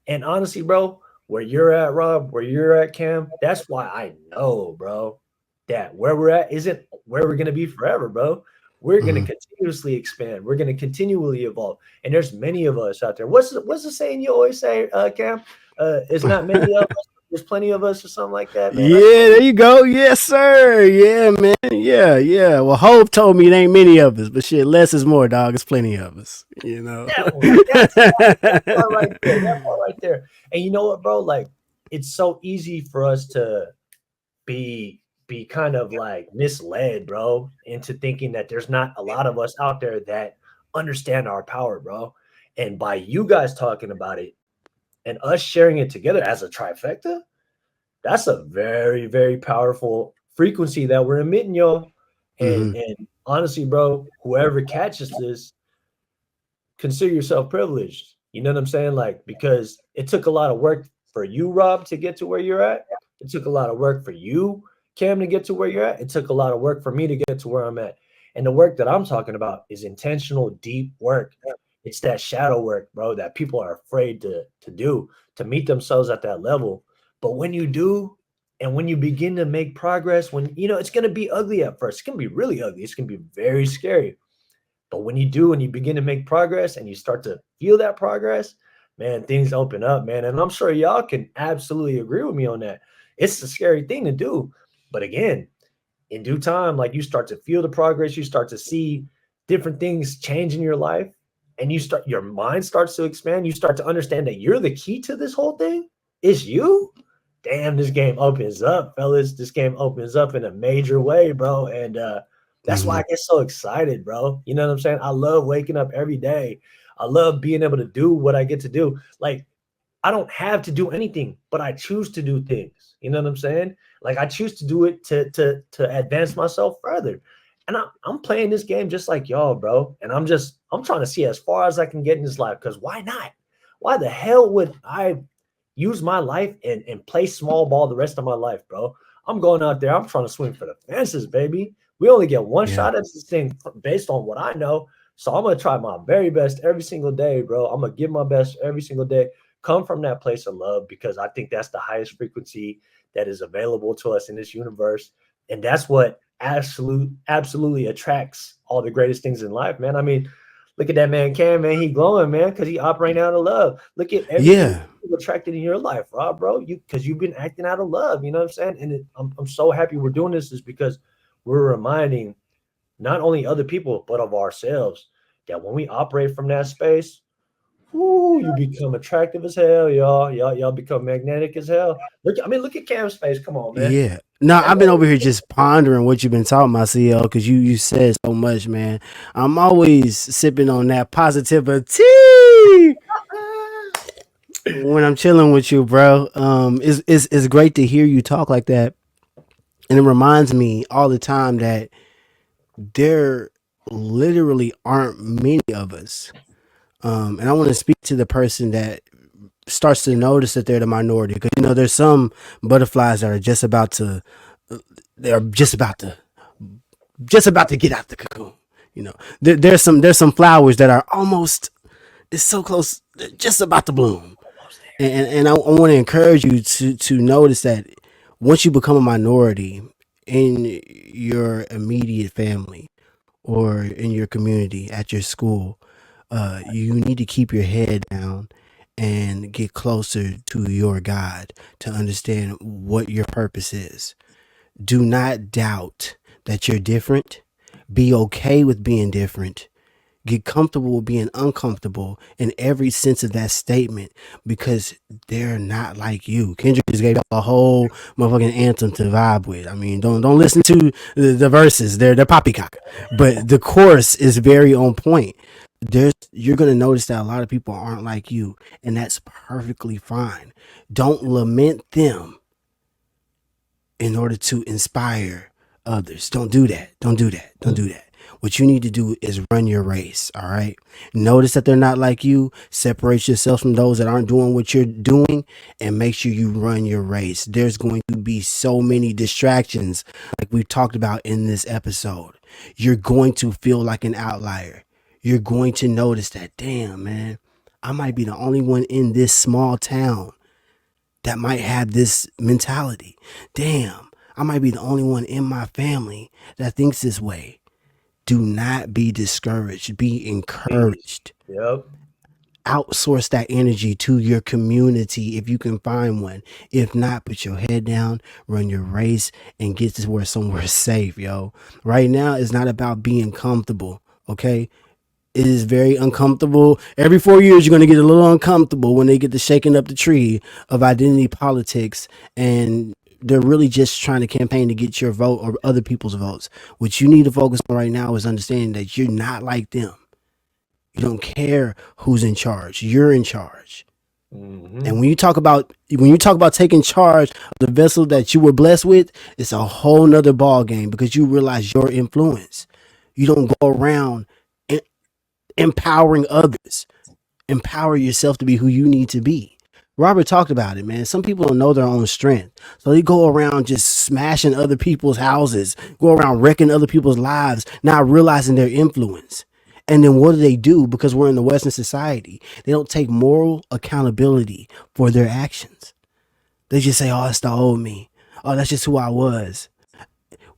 And honestly, bro, where you're at, Rob, where you're at, Cam, that's why I know, bro, that where we're at isn't where we're going to be forever, bro. we're going to continuously expand. We're going to continually evolve. And there's many of us out there. What's the saying you always say, Cam? It's not many of us. There's plenty of us or something like that, man. Yeah, there you go. Yes, sir. Yeah, man. Yeah, yeah. Well, Hope told me it ain't many of us, but shit, less is more, dog. It's plenty of us. You know. That part right there. That part right there. And you know what, bro? Like, it's so easy for us to be kind of like misled, bro, into thinking that there's not a lot of us out there that understand our power, bro. And by you guys talking about it and us sharing it together as a trifecta, that's a very, very powerful frequency that we're emitting, yo. And honestly, bro, whoever catches this, consider yourself privileged. You know what I'm saying? Like, because it took a lot of work for you, Rob, to get to where you're at. It took a lot of work for you, Cam, to get to where you're at. It took a lot of work for me to get to where I'm at. And the work that I'm talking about is intentional, deep work. It's that shadow work, bro, that people are afraid to do, to meet themselves at that level. But when you do, and when you begin to make progress, when, you know, it's going to be ugly at first. It's going to be really ugly. It's going to be very scary. But when you do, and you begin to make progress and you start to feel that progress, man, things open up, man. And I'm sure y'all can absolutely agree with me on that. It's a scary thing to do. But again, in due time, like, you start to feel the progress, you start to see different things change in your life, and your mind starts to expand. You start to understand that you're the key to this whole thing. It's you. Damn, this game opens up, fellas. This game opens up in a major way, bro. And that's why I get so excited, bro. You know what I'm saying? I love waking up every day. I love being able to do what I get to do. Like, I don't have to do anything, but I choose to do things. You know what I'm saying? Like, I choose to do it to advance myself further. And I'm playing this game just like y'all, bro. And I'm trying to see as far as I can get in this life. Because why not? Why the hell would I use my life and play small ball the rest of my life, bro? I'm going out there. I'm trying to swing for the fences, baby. We only get one shot at this thing based on what I know. So I'm going to try my very best every single day, bro. I'm going to give my best every single day. Come from that place of love, because I think that's the highest frequency that is available to us in this universe. And that's what absolutely attracts all the greatest things in life, man. I mean, look at that man, Cam, man. He glowing, man, because he operating out of love. Look at everything you attracted in your life, Rob, bro. Because you've been acting out of love. You know what I'm saying? And I'm so happy we're doing this, is because we're reminding not only other people, but of ourselves, that when we operate from that space, you become attractive as hell, y'all. Y'all become magnetic as hell. Look at Cam's face. Come on, man. Yeah. No, I've been over here just pondering what you've been talking about, CL, because you said so much, man. I'm always sipping on that positivity when I'm chilling with you, bro. It's great to hear you talk like that. And it reminds me all the time that there literally aren't many of us. And I want to speak to the person that starts to notice that they're the minority, because there's some butterflies that are just about to get out the cocoon. There's some flowers that are almost, it's so close, they're just about to bloom. And I want to encourage you to notice that once you become a minority in your immediate family or in your community, at your school, you need to keep your head down and get closer to your God to understand what your purpose is. Do not doubt that you're different. Be okay with being different. Get comfortable with being uncomfortable in every sense of that statement, because they're not like you. Kendrick just gave a whole motherfucking anthem to vibe with. I mean, don't listen to the verses. They're poppycock, but the chorus is very on point. You're going to notice that a lot of people aren't like you, and that's perfectly fine. Don't lament them in order to inspire others. Don't do that. Don't do that. What you need to do is run your race. All right. Notice that they're not like you. Separate yourself from those that aren't doing what you're doing, and make sure you run your race. There's going to be so many distractions, like we've talked about in this episode. You're going to feel like an outlier. You're going to notice that, damn, man, I might be the only one in this small town that might have this mentality. Damn, I might be the only one in my family that thinks this way. Do not be discouraged. Be encouraged. Yep. Outsource that energy to your community if you can find one. If not, put your head down, run your race, and get to where somewhere safe, yo. Right now, it's not about being comfortable, okay? It is very uncomfortable. Every 4 years, you're going to get a little uncomfortable when they get to shaking up the tree of identity politics, and they're really just trying to campaign to get your vote or other people's votes. What you need to focus on right now is understanding that you're not like them. You don't care who's in charge. You're in charge. Mm-hmm. And when you talk about taking charge of the vessel that you were blessed with, it's a whole nother ball game because you realize your influence. You don't go around empowering others. Empower yourself to be who you need to be. Robert talked about it, man. Some people don't know their own strength. So they go around just smashing other people's houses, go around wrecking other people's lives, not realizing their influence. And then what do? Because we're in the Western society, they don't take moral accountability for their actions. They just say, oh, it's the old me. Oh, that's just who I was.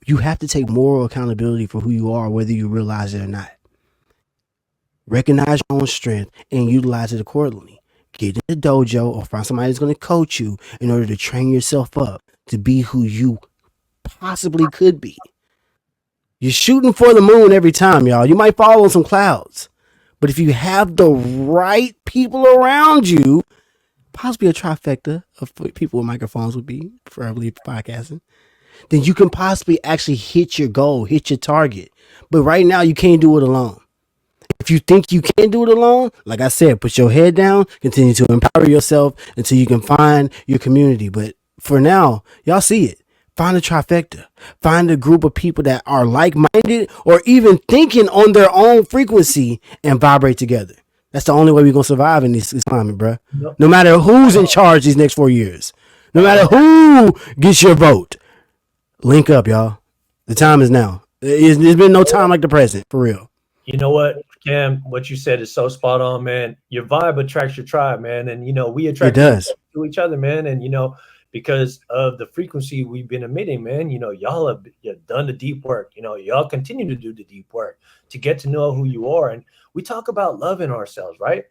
You have to take moral accountability for who you are, whether you realize it or not. Recognize your own strength and utilize it accordingly. Get in the dojo or find somebody that's going to coach you in order to train yourself up to be who you possibly could be. You're shooting for the moon every time, y'all. You might fall on some clouds. But if you have the right people around you, possibly a trifecta of people with microphones would be, preferably podcasting, then you can possibly actually hit your goal, hit your target. But right now, you can't do it alone. If you think you can do it alone, like I said, put your head down, continue to empower yourself until you can find your community. But for now, y'all see it. Find a trifecta. Find a group of people that are like-minded or even thinking on their own frequency and vibrate together. That's the only way we're going to survive in this climate, bro. Yep. No matter who's in charge these next 4 years. No matter who gets your vote. Link up, y'all. The time is now. There's been no time like the present, for real. You know what, Cam? What you said is so spot on, man. Your vibe attracts your tribe, man. And, we attract to each other, man. And, because of the frequency we've been emitting, man, y'all have done the deep work. Y'all continue to do the deep work to get to know who you are. And we talk about loving ourselves, right?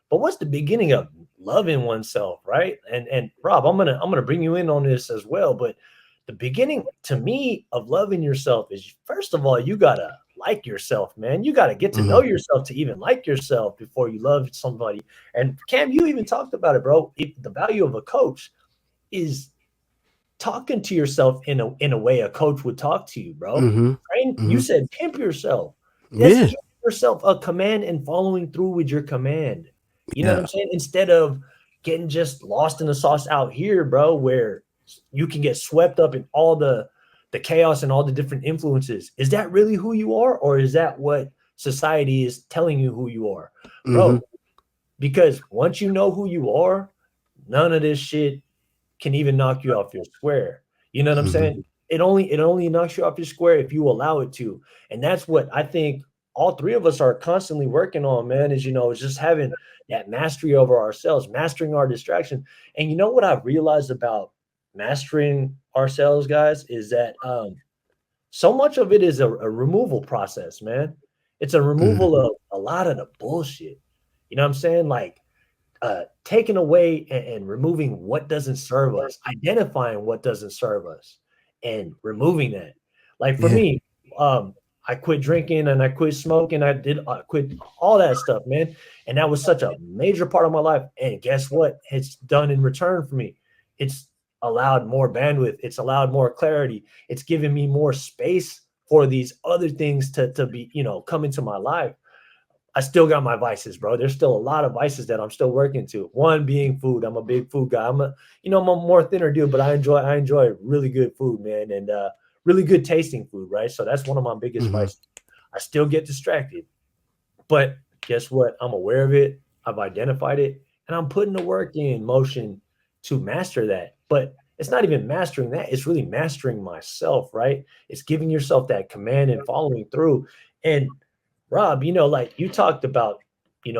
But what's the beginning of loving oneself, right? And Rob, I'm gonna bring you in on this as well. But the beginning, to me, of loving yourself is, first of all, you gotta like yourself, man. You gotta get to know yourself to even like yourself before you love somebody. And Cam, you even talked about it, bro. The value of a coach is talking to yourself in a way a coach would talk to you, bro. You said pimp yourself. That's giving yourself a command and following through with your command. You know what I'm saying? Instead of getting just lost in the sauce out here, bro, where you can get swept up in all the chaos and all the different influences. Is that really who you are, or is that what society is telling you who you are, bro? Because once you know who you are, none of this shit can even knock you off your square. You know what I'm saying? It only knocks you off your square if you allow it to. And that's what I think all three of us are constantly working on, man, is, just having that mastery over ourselves, mastering our distraction. And you know what I've realized about mastering ourselves, guys, is that so much of it is a removal process, man. It's a removal of a lot of the bullshit. You know what I'm saying? Like, taking away and removing what doesn't serve us, identifying what doesn't serve us, and removing that. Like for me, I quit drinking and I quit smoking. I quit all that stuff, man. And that was such a major part of my life. And guess what it's done in return for me? It's allowed more bandwidth. It's allowed more clarity. It's given me more space for these other things to be, come into my life. I still got my vices, bro. There's still a lot of vices that I'm still working to. One being food. I'm a big food guy. I'm a more thinner dude, but I enjoy really good food, man, and really good tasting food, right? So that's one of my biggest vices. I still get distracted, but guess what? I'm aware of it. I've identified it, and I'm putting the work in motion to master that. But it's not even mastering that. It's really mastering myself, right? It's giving yourself that command and following through. And Rob, like you talked about,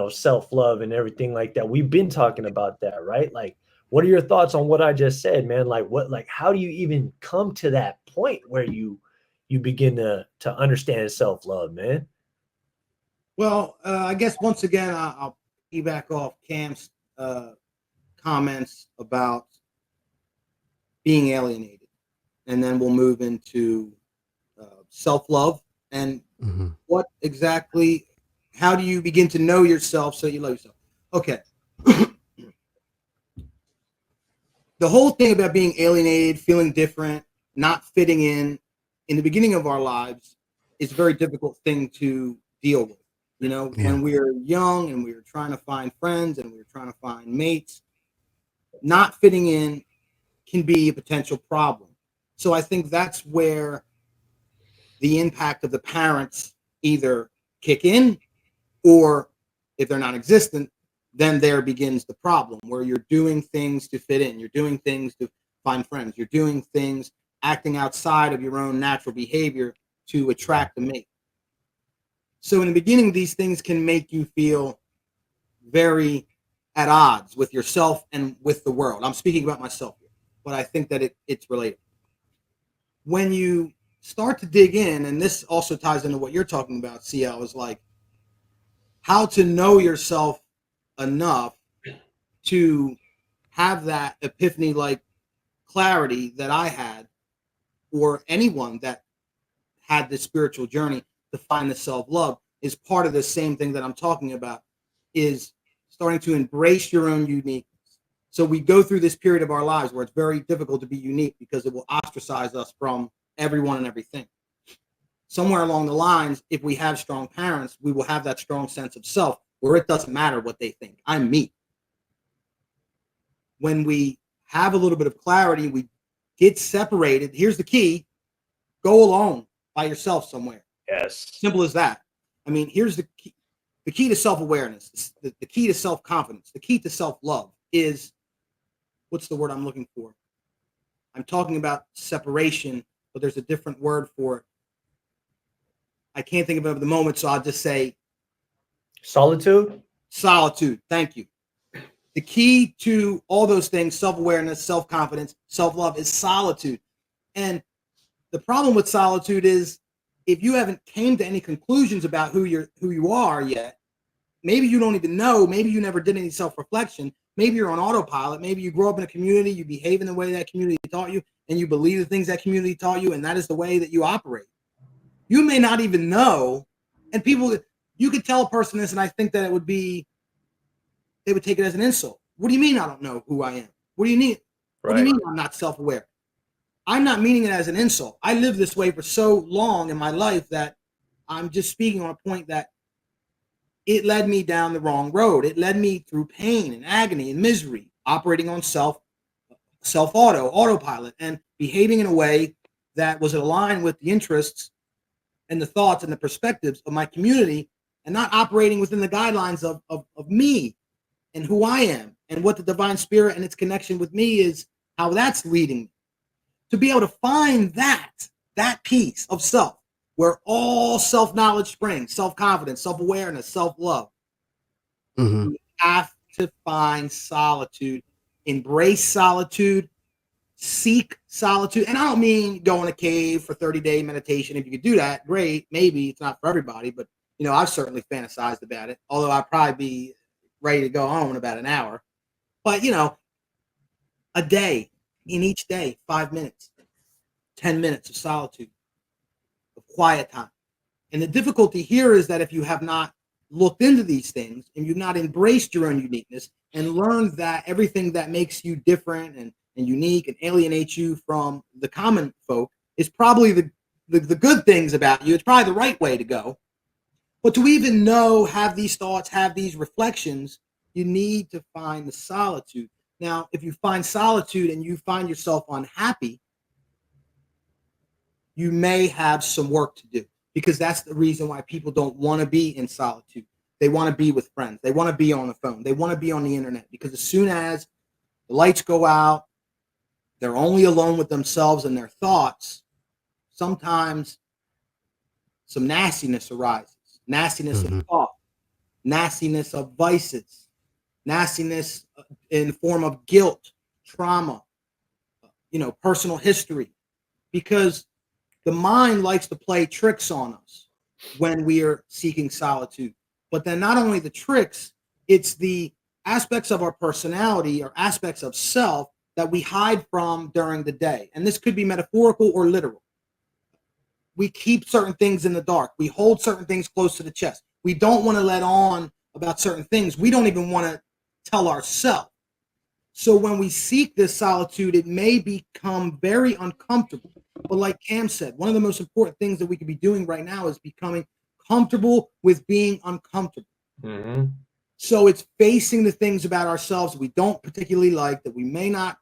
self-love and everything like that. We've been talking about that, right? Like, what are your thoughts on what I just said, man? Like, how do you even come to that point where you you begin to understand self-love, man? Well, I guess once again, I'll piggyback off Cam's comments about being alienated, and then we'll move into self-love and what exactly, how do you begin to know yourself so you love yourself? Okay. The whole thing about being alienated, feeling different, not fitting in the beginning of our lives is a very difficult thing to deal with. You know, when we were young and we were trying to find friends and we were trying to find mates, not fitting in can be a potential problem. So I think that's where the impact of the parents either kick in, or if they're non-existent, then there begins the problem where you're doing things to fit in, you're doing things to find friends, you're doing things, acting outside of your own natural behavior to attract a mate. So in the beginning, these things can make you feel very at odds with yourself and with the world. I'm speaking about myself here, but I think that it's related. When you start to dig in, and this also ties into what you're talking about, CL, is like how to know yourself enough to have that epiphany like clarity that I had, or anyone that had this spiritual journey to find the self-love, is part of the same thing that I'm talking about, is starting to embrace your own uniqueness. So we go through this period of our lives where it's very difficult to be unique because it will ostracize us from everyone and everything. Somewhere along the lines, if we have strong parents, we will have that strong sense of self where it doesn't matter what they think. I'm me. When we have a little bit of clarity, we get separated. Here's the key: go alone by yourself somewhere. Yes. Simple as that. I mean, here's the key. The key to self-awareness, the key to self-confidence, the key to self-love is, what's the word I'm looking for? I'm talking about separation, but there's a different word for it. I can't think of it at the moment, so I'll just say solitude. Solitude. Thank you. The key to all those things, self-awareness, self-confidence, self-love, is solitude. And the problem with solitude is, if you haven't came to any conclusions about who you are yet, maybe you don't even know, maybe you never did any self-reflection, maybe you're on autopilot, maybe you grow up in a community, you behave in the way that community taught you, and you believe the things that community taught you, and that is the way that you operate. You may not even know, and people, you could tell a person this, and I think that they would take it as an insult. What do you mean I don't know who I am? What do you mean? What do you mean I'm not self-aware? I'm not meaning it as an insult. I lived this way for so long in my life that I'm just speaking on a point that it led me down the wrong road. It led me through pain and agony and misery, operating on autopilot, and behaving in a way that was aligned with the interests and the thoughts and the perspectives of my community, and not operating within the guidelines of me and who I am and what the divine spirit and its connection with me is, how that's leading me. To be able to find that piece of self where all self-knowledge springs, self-confidence, self-awareness, self-love, you have to find solitude, embrace solitude, seek solitude. And I don't mean go in a cave for 30-day meditation. If you could do that, great. Maybe it's not for everybody, but I've certainly fantasized about it, although I'd probably be ready to go home in about an hour. But a day, in each day, 5 minutes, 10 minutes of solitude, of quiet time. And the difficulty here is that if you have not looked into these things and you've not embraced your own uniqueness and learned that everything that makes you different and unique and alienates you from the common folk is probably the good things about you, it's probably the right way to go. But to even know, have these thoughts, have these reflections, you need to find the solitude. Now, if you find solitude and you find yourself unhappy, you may have some work to do, because that's the reason why people don't want to be in solitude. They want to be with friends. They want to be on the phone. They want to be on the internet, because as soon as the lights go out, they're only alone with themselves and their thoughts. Sometimes some nastiness arises, nastiness of thought, nastiness of vices, nastiness in the form of guilt, trauma, personal history, because The mind likes to play tricks on us when we are seeking solitude. But then not only the tricks, it's the aspects of our personality or aspects of self that we hide from during the day. And this could be metaphorical or literal. We keep certain things in the dark. We hold certain things close to the chest. We don't want to let on about certain things. We don't even want to tell ourselves. So when we seek this solitude, it may become very uncomfortable. But like Cam said, one of the most important things that we could be doing right now is becoming comfortable with being uncomfortable. Mm-hmm. So it's facing the things about ourselves that we don't particularly like, that we may not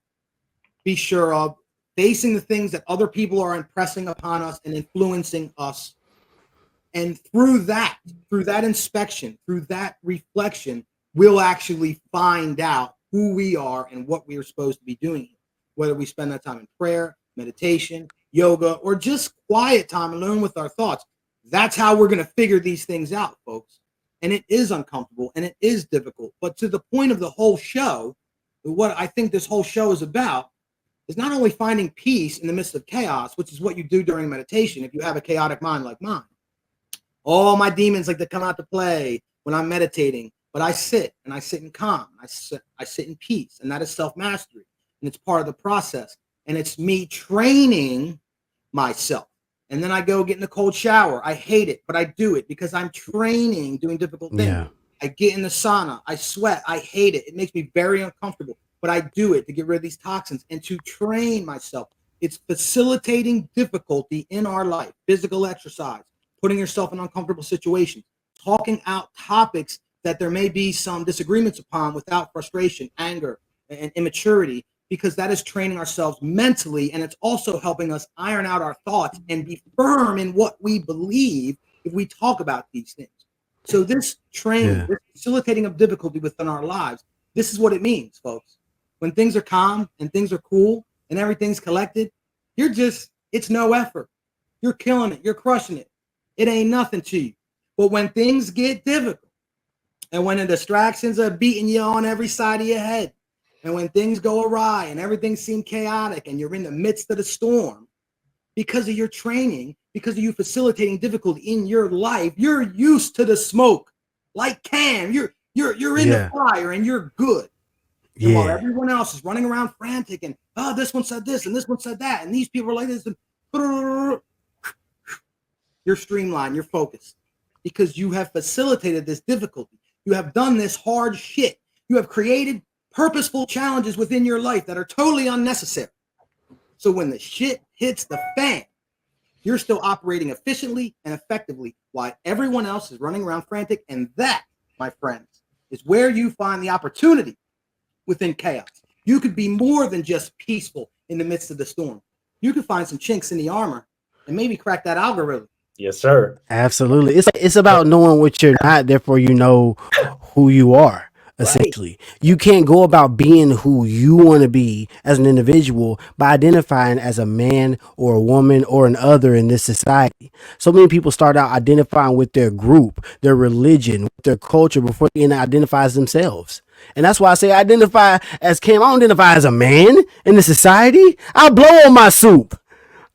be sure of, facing the things that other people are impressing upon us and influencing us. And through that inspection, through that reflection, we'll actually find out who we are and what we are supposed to be doing, whether we spend that time in prayer, meditation, yoga, or just quiet time alone with our thoughts. That's how we're going to figure these things out, folks. And it is uncomfortable and it is difficult. But to the point of the whole show, what I think this whole show is about is not only finding peace in the midst of chaos, which is what you do during meditation if you have a chaotic mind like mine. All my demons like to come out to play when I'm meditating, but I sit in calm. I sit in peace, and that is self-mastery, and it's part of the process. And it's me training myself. And then I go get in the cold shower. I hate it, but I do it because I'm training, doing difficult things. Yeah. I get in the sauna. I sweat. I hate it. It makes me very uncomfortable, but I do it to get rid of these toxins and to train myself. It's facilitating difficulty in our life, physical exercise, putting yourself in uncomfortable situations, talking out topics that there may be some disagreements upon without frustration, anger, and immaturity, because that is training ourselves mentally, and it's also helping us iron out our thoughts and be firm in what we believe if we talk about these things. So this training, this facilitating of difficulty within our lives, this is what it means, folks. When things are calm and things are cool and everything's collected, it's no effort. You're killing it. You're crushing it. It ain't nothing to you. But when things get difficult and when the distractions are beating you on every side of your head, and when things go awry and everything seems chaotic and you're in the midst of the storm, because of your training, because of you facilitating difficulty in your life, you're used to the smoke. Like Cam, you're in the fire and you're good. And while everyone else is running around frantic and this one said this and this one said that and these people are like this, and you're streamlined, you're focused, because you have facilitated this difficulty. You have done this hard shit. You have created purposeful challenges within your life that are totally unnecessary. So when the shit hits the fan, you're still operating efficiently and effectively while everyone else is running around frantic. And that, my friends, is where you find the opportunity within chaos. You could be more than just peaceful in the midst of the storm. You could find some chinks in the armor and maybe crack that algorithm. Yes, sir. Absolutely. It's about knowing what you're not, therefore you know who you are. Essentially, you can't go about being who you want to be as an individual by identifying as a man or a woman or an other in this society. So many people start out identifying with their group, their religion, with their culture before they identify as themselves. And that's why I say I identify as Cam. I don't identify as a man in the society. I blow on my soup.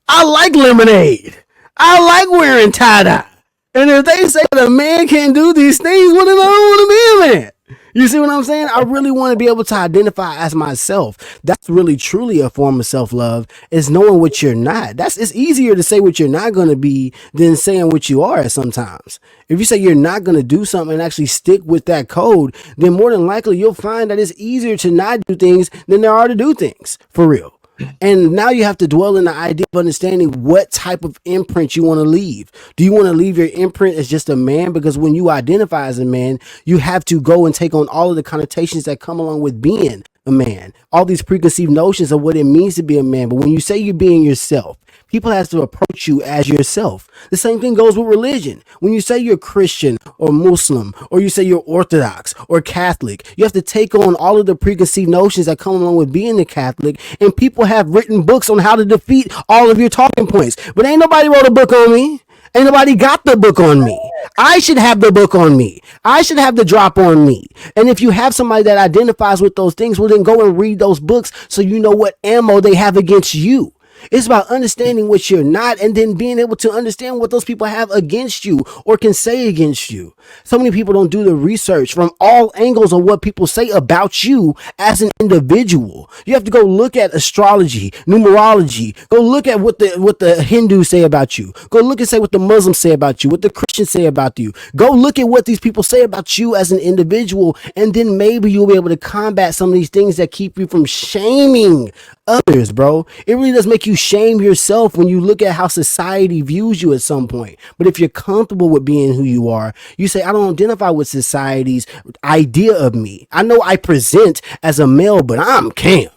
I like lemonade. I like wearing tie-dye. And if they say that a man can't do these things, well, then I don't want to be a man. You see what I'm saying? I really want to be able to identify as myself. That's really truly a form of self-love, is knowing what you're not. It's easier to say what you're not going to be than saying what you are sometimes. If you say you're not going to do something and actually stick with that code, then more than likely you'll find that it's easier to not do things than there are to do things, for real. And now you have to dwell in the idea of understanding what type of imprint you want to leave. Do you want to leave your imprint as just a man? Because when you identify as a man, you have to go and take on all of the connotations that come along with being a man, all these preconceived notions of what it means to be a man. But when you say you're being yourself, people have to approach you as yourself. The same thing goes with religion. When you say you're Christian or Muslim, or you say you're Orthodox or Catholic, you have to take on all of the preconceived notions that come along with being a Catholic. And people have written books on how to defeat all of your talking points. But ain't nobody wrote a book on me. Ain't nobody got the book on me. I should have the book on me. I should have the drop on me. And if you have somebody that identifies with those things, well, then go and read those books so you know what ammo they have against you. It's about understanding what you're not and then being able to understand what those people have against you or can say against you. So many people don't do the research from all angles of what people say about you as an individual. You have to go look at astrology, numerology, go look at what the Hindus say about you. Go look and say what the Muslims say about you, what the Christians say about you. Go look at what these people say about you as an individual, and then maybe you'll be able to combat some of these things that keep you from shaming others, bro. It really does make you shame yourself when you look at how society views you at some point. But if you're comfortable with being who you are, you say, I don't identify with society's idea of me. I know I present as a male, but I'm Cam.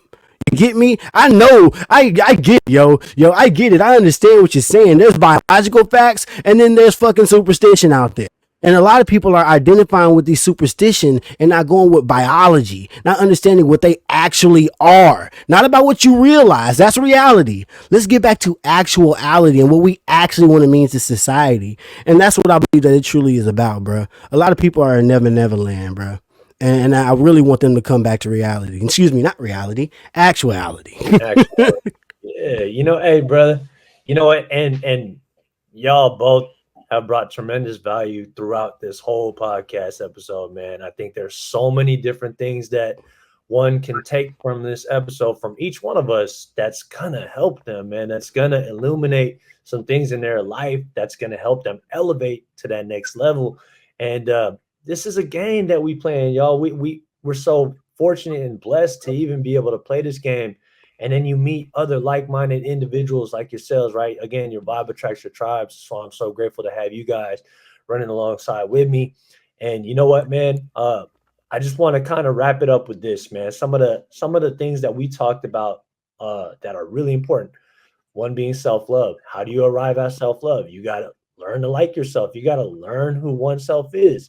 You get me? I know. I get it, yo. I get it. I understand what you're saying. There's biological facts, and then there's fucking superstition out there. And a lot of people are identifying with these superstition and not going with biology, not understanding what they actually are. Not about what you realize. That's reality. Let's get back to actuality and what we actually want to mean to society. And that's what I believe that it truly is about, bro. A lot of people are in Never Land, bro. And I really want them to come back to reality. Excuse me, not reality, actuality. Actually, yeah, hey, brother, what, and y'all both have brought tremendous value throughout this whole podcast episode, man. I think there's so many different things that one can take from this episode from each one of us that's gonna help them, man. That's gonna illuminate some things in their life that's gonna help them elevate to that next level. And this is a game that we play, y'all. We're so fortunate and blessed to even be able to play this game. And then you meet other like-minded individuals like yourselves, right? Again, your vibe attracts your tribes. So I'm so grateful to have you guys running alongside with me. And you know what, man? I just want to kind of wrap it up with this, man. Some of the things that we talked about that are really important. One being self-love. How do you arrive at self-love? You got to learn to like yourself. You got to learn who oneself is.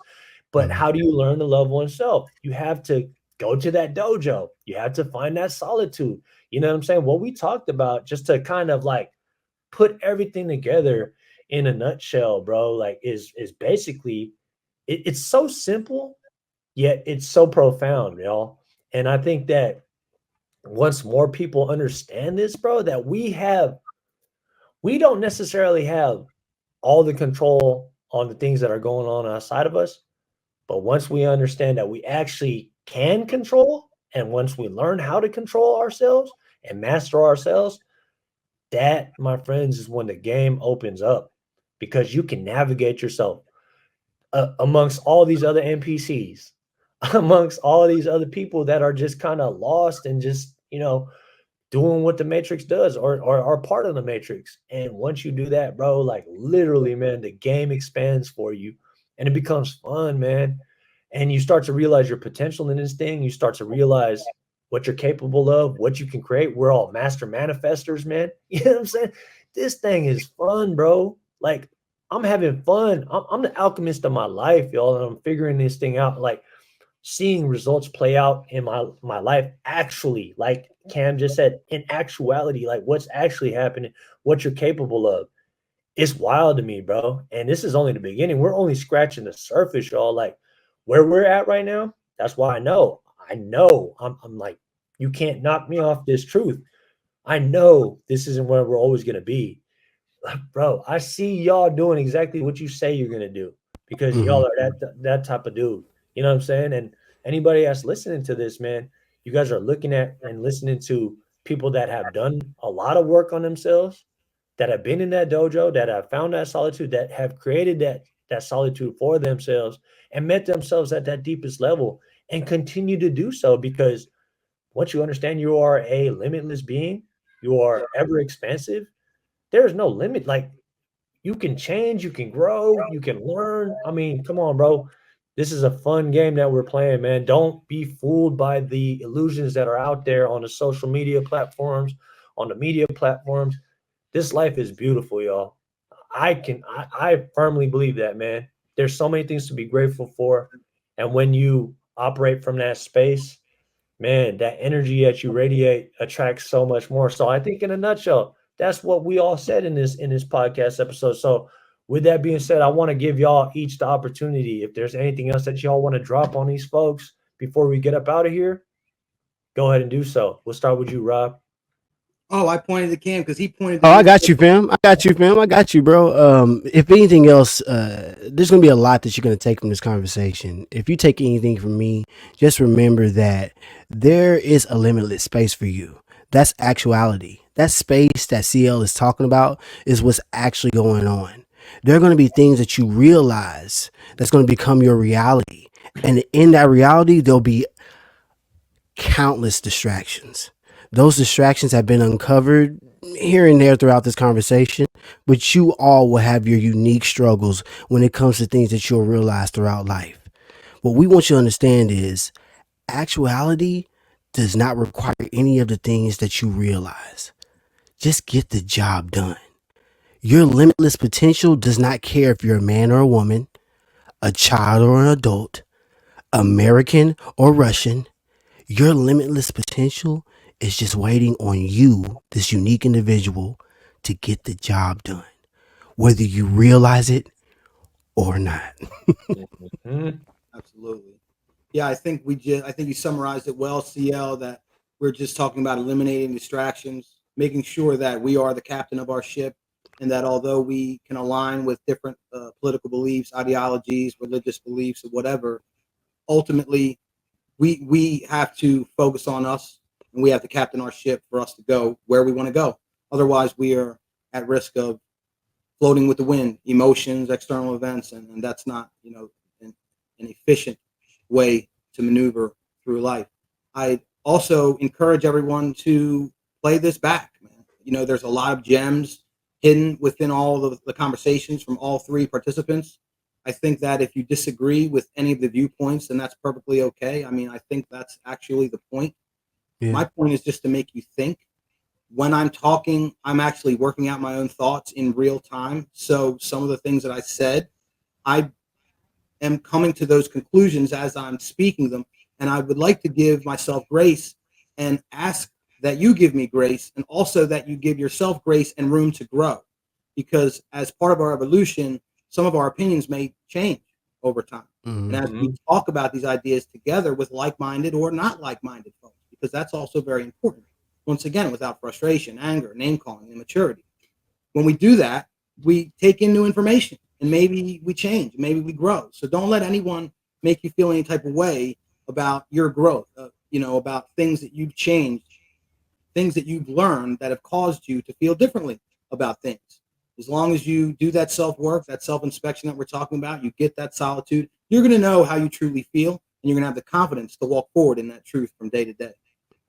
But how do you learn to love oneself? You have to go to that dojo. You have to find that solitude. You know what I'm saying? What we talked about, just to kind of like put everything together in a nutshell, bro, like is basically it's so simple, yet it's so profound, y'all. And I think that once more people understand this, bro, that we don't necessarily have all the control on the things that are going on outside of us. But once we understand that we actually can control, and once we learn how to control ourselves and master ourselves, that, my friends, is when the game opens up, because you can navigate yourself amongst all these other NPCs, amongst all these other people that are just kind of lost and just, doing what the Matrix does or are part of the Matrix. And once you do that, bro, like literally, man, the game expands for you and it becomes fun, man. And you start to realize your potential in this thing. You start to realize what you're capable of, what you can create. We're all master manifestors, man. You know what I'm saying? This thing is fun, bro. Like, I'm having fun. I'm the alchemist of my life, y'all, and I'm figuring this thing out. Like, seeing results play out in my life, actually, like Cam just said, in actuality, like what's actually happening, what you're capable of. It's wild to me, bro. And this is only the beginning. We're only scratching the surface, y'all. Like, where we're at right now, that's why I know I'm like, you can't knock me off this truth. I know this isn't where we're always going to be. Bro, I see y'all doing exactly what you say you're going to do, because y'all are that type of dude. You know what I'm saying? And anybody that's listening to this, man, you guys are looking at and listening to people that have done a lot of work on themselves, that have been in that dojo, that have found that solitude, that have created that solitude for themselves and met themselves at that deepest level and continue to do so. Because once you understand you are a limitless being, you are ever expansive, there's no limit. Like, you can change, you can grow, you can learn. I mean, come on, bro. This is a fun game that we're playing, man. Don't be fooled by the illusions that are out there on the social media platforms, on the media platforms. This life is beautiful, y'all. I firmly believe that, man. There's so many things to be grateful for. And when you operate from that space, man, that energy that you radiate attracts so much more. So I think in a nutshell, that's what we all said in this podcast episode. So with that being said, I want to give y'all each the opportunity. If there's anything else that y'all want to drop on these folks before we get up out of here, go ahead and do so. We'll start with you, Rob. Oh, I pointed to Cam because he pointed. Oh, I got you, fam. I got you, fam. I got you, bro. If anything else, there's gonna be a lot that you're gonna take from this conversation. If you take anything from me, just remember that there is a limitless space for you. That's actuality. That space that CL is talking about is what's actually going on. There are gonna be things that you realize that's gonna become your reality, and in that reality, there'll be countless distractions. Those distractions have been uncovered here and there throughout this conversation, but you all will have your unique struggles when it comes to things that you'll realize throughout life. What we want you to understand is actuality does not require any of the things that you realize. Just get the job done. Your limitless potential does not care if you're a man or a woman, a child or an adult, American or Russian. Your limitless potential is just waiting on you, this unique individual, to get the job done, whether you realize it or not. Mhm. Absolutely. Yeah, I think you summarized it well, CL, that we're just talking about eliminating distractions, making sure that we are the captain of our ship, and that although we can align with different political beliefs, ideologies, religious beliefs, or whatever, ultimately we have to focus on us, and we have to captain our ship for us to go where we want to go. Otherwise, we are at risk of floating with the wind, emotions, external events, and that's not, an efficient way to maneuver through life. I also encourage everyone to play this back, man. There's a lot of gems hidden within all of the conversations from all three participants. I think that if you disagree with any of the viewpoints, then that's perfectly okay. I mean, I think that's actually the point. Yeah. My point is just to make you think. When I'm talking, I'm actually working out my own thoughts in real time. So some of the things that I said, I am coming to those conclusions as I'm speaking them. And I would like to give myself grace and ask that you give me grace, and also that you give yourself grace and room to grow. Because as part of our evolution, some of our opinions may change over time. And as we talk about these ideas together with like-minded or not like-minded folks, because that's also very important. Once again, without frustration, anger, name calling, immaturity. When we do that, we take in new information, and maybe we change, maybe we grow. So don't let anyone make you feel any type of way about your growth, about things that you've changed, things that you've learned that have caused you to feel differently about things. As long as you do that self-work, that self-inspection that we're talking about, you get that solitude, you're going to know how you truly feel, and you're going to have the confidence to walk forward in that truth from day to day.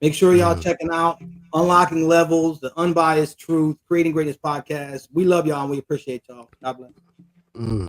Make sure y'all checking out Unlocking Levels, the Unbiased Truth, Creating Greatness podcast. We love y'all and we appreciate y'all. God bless.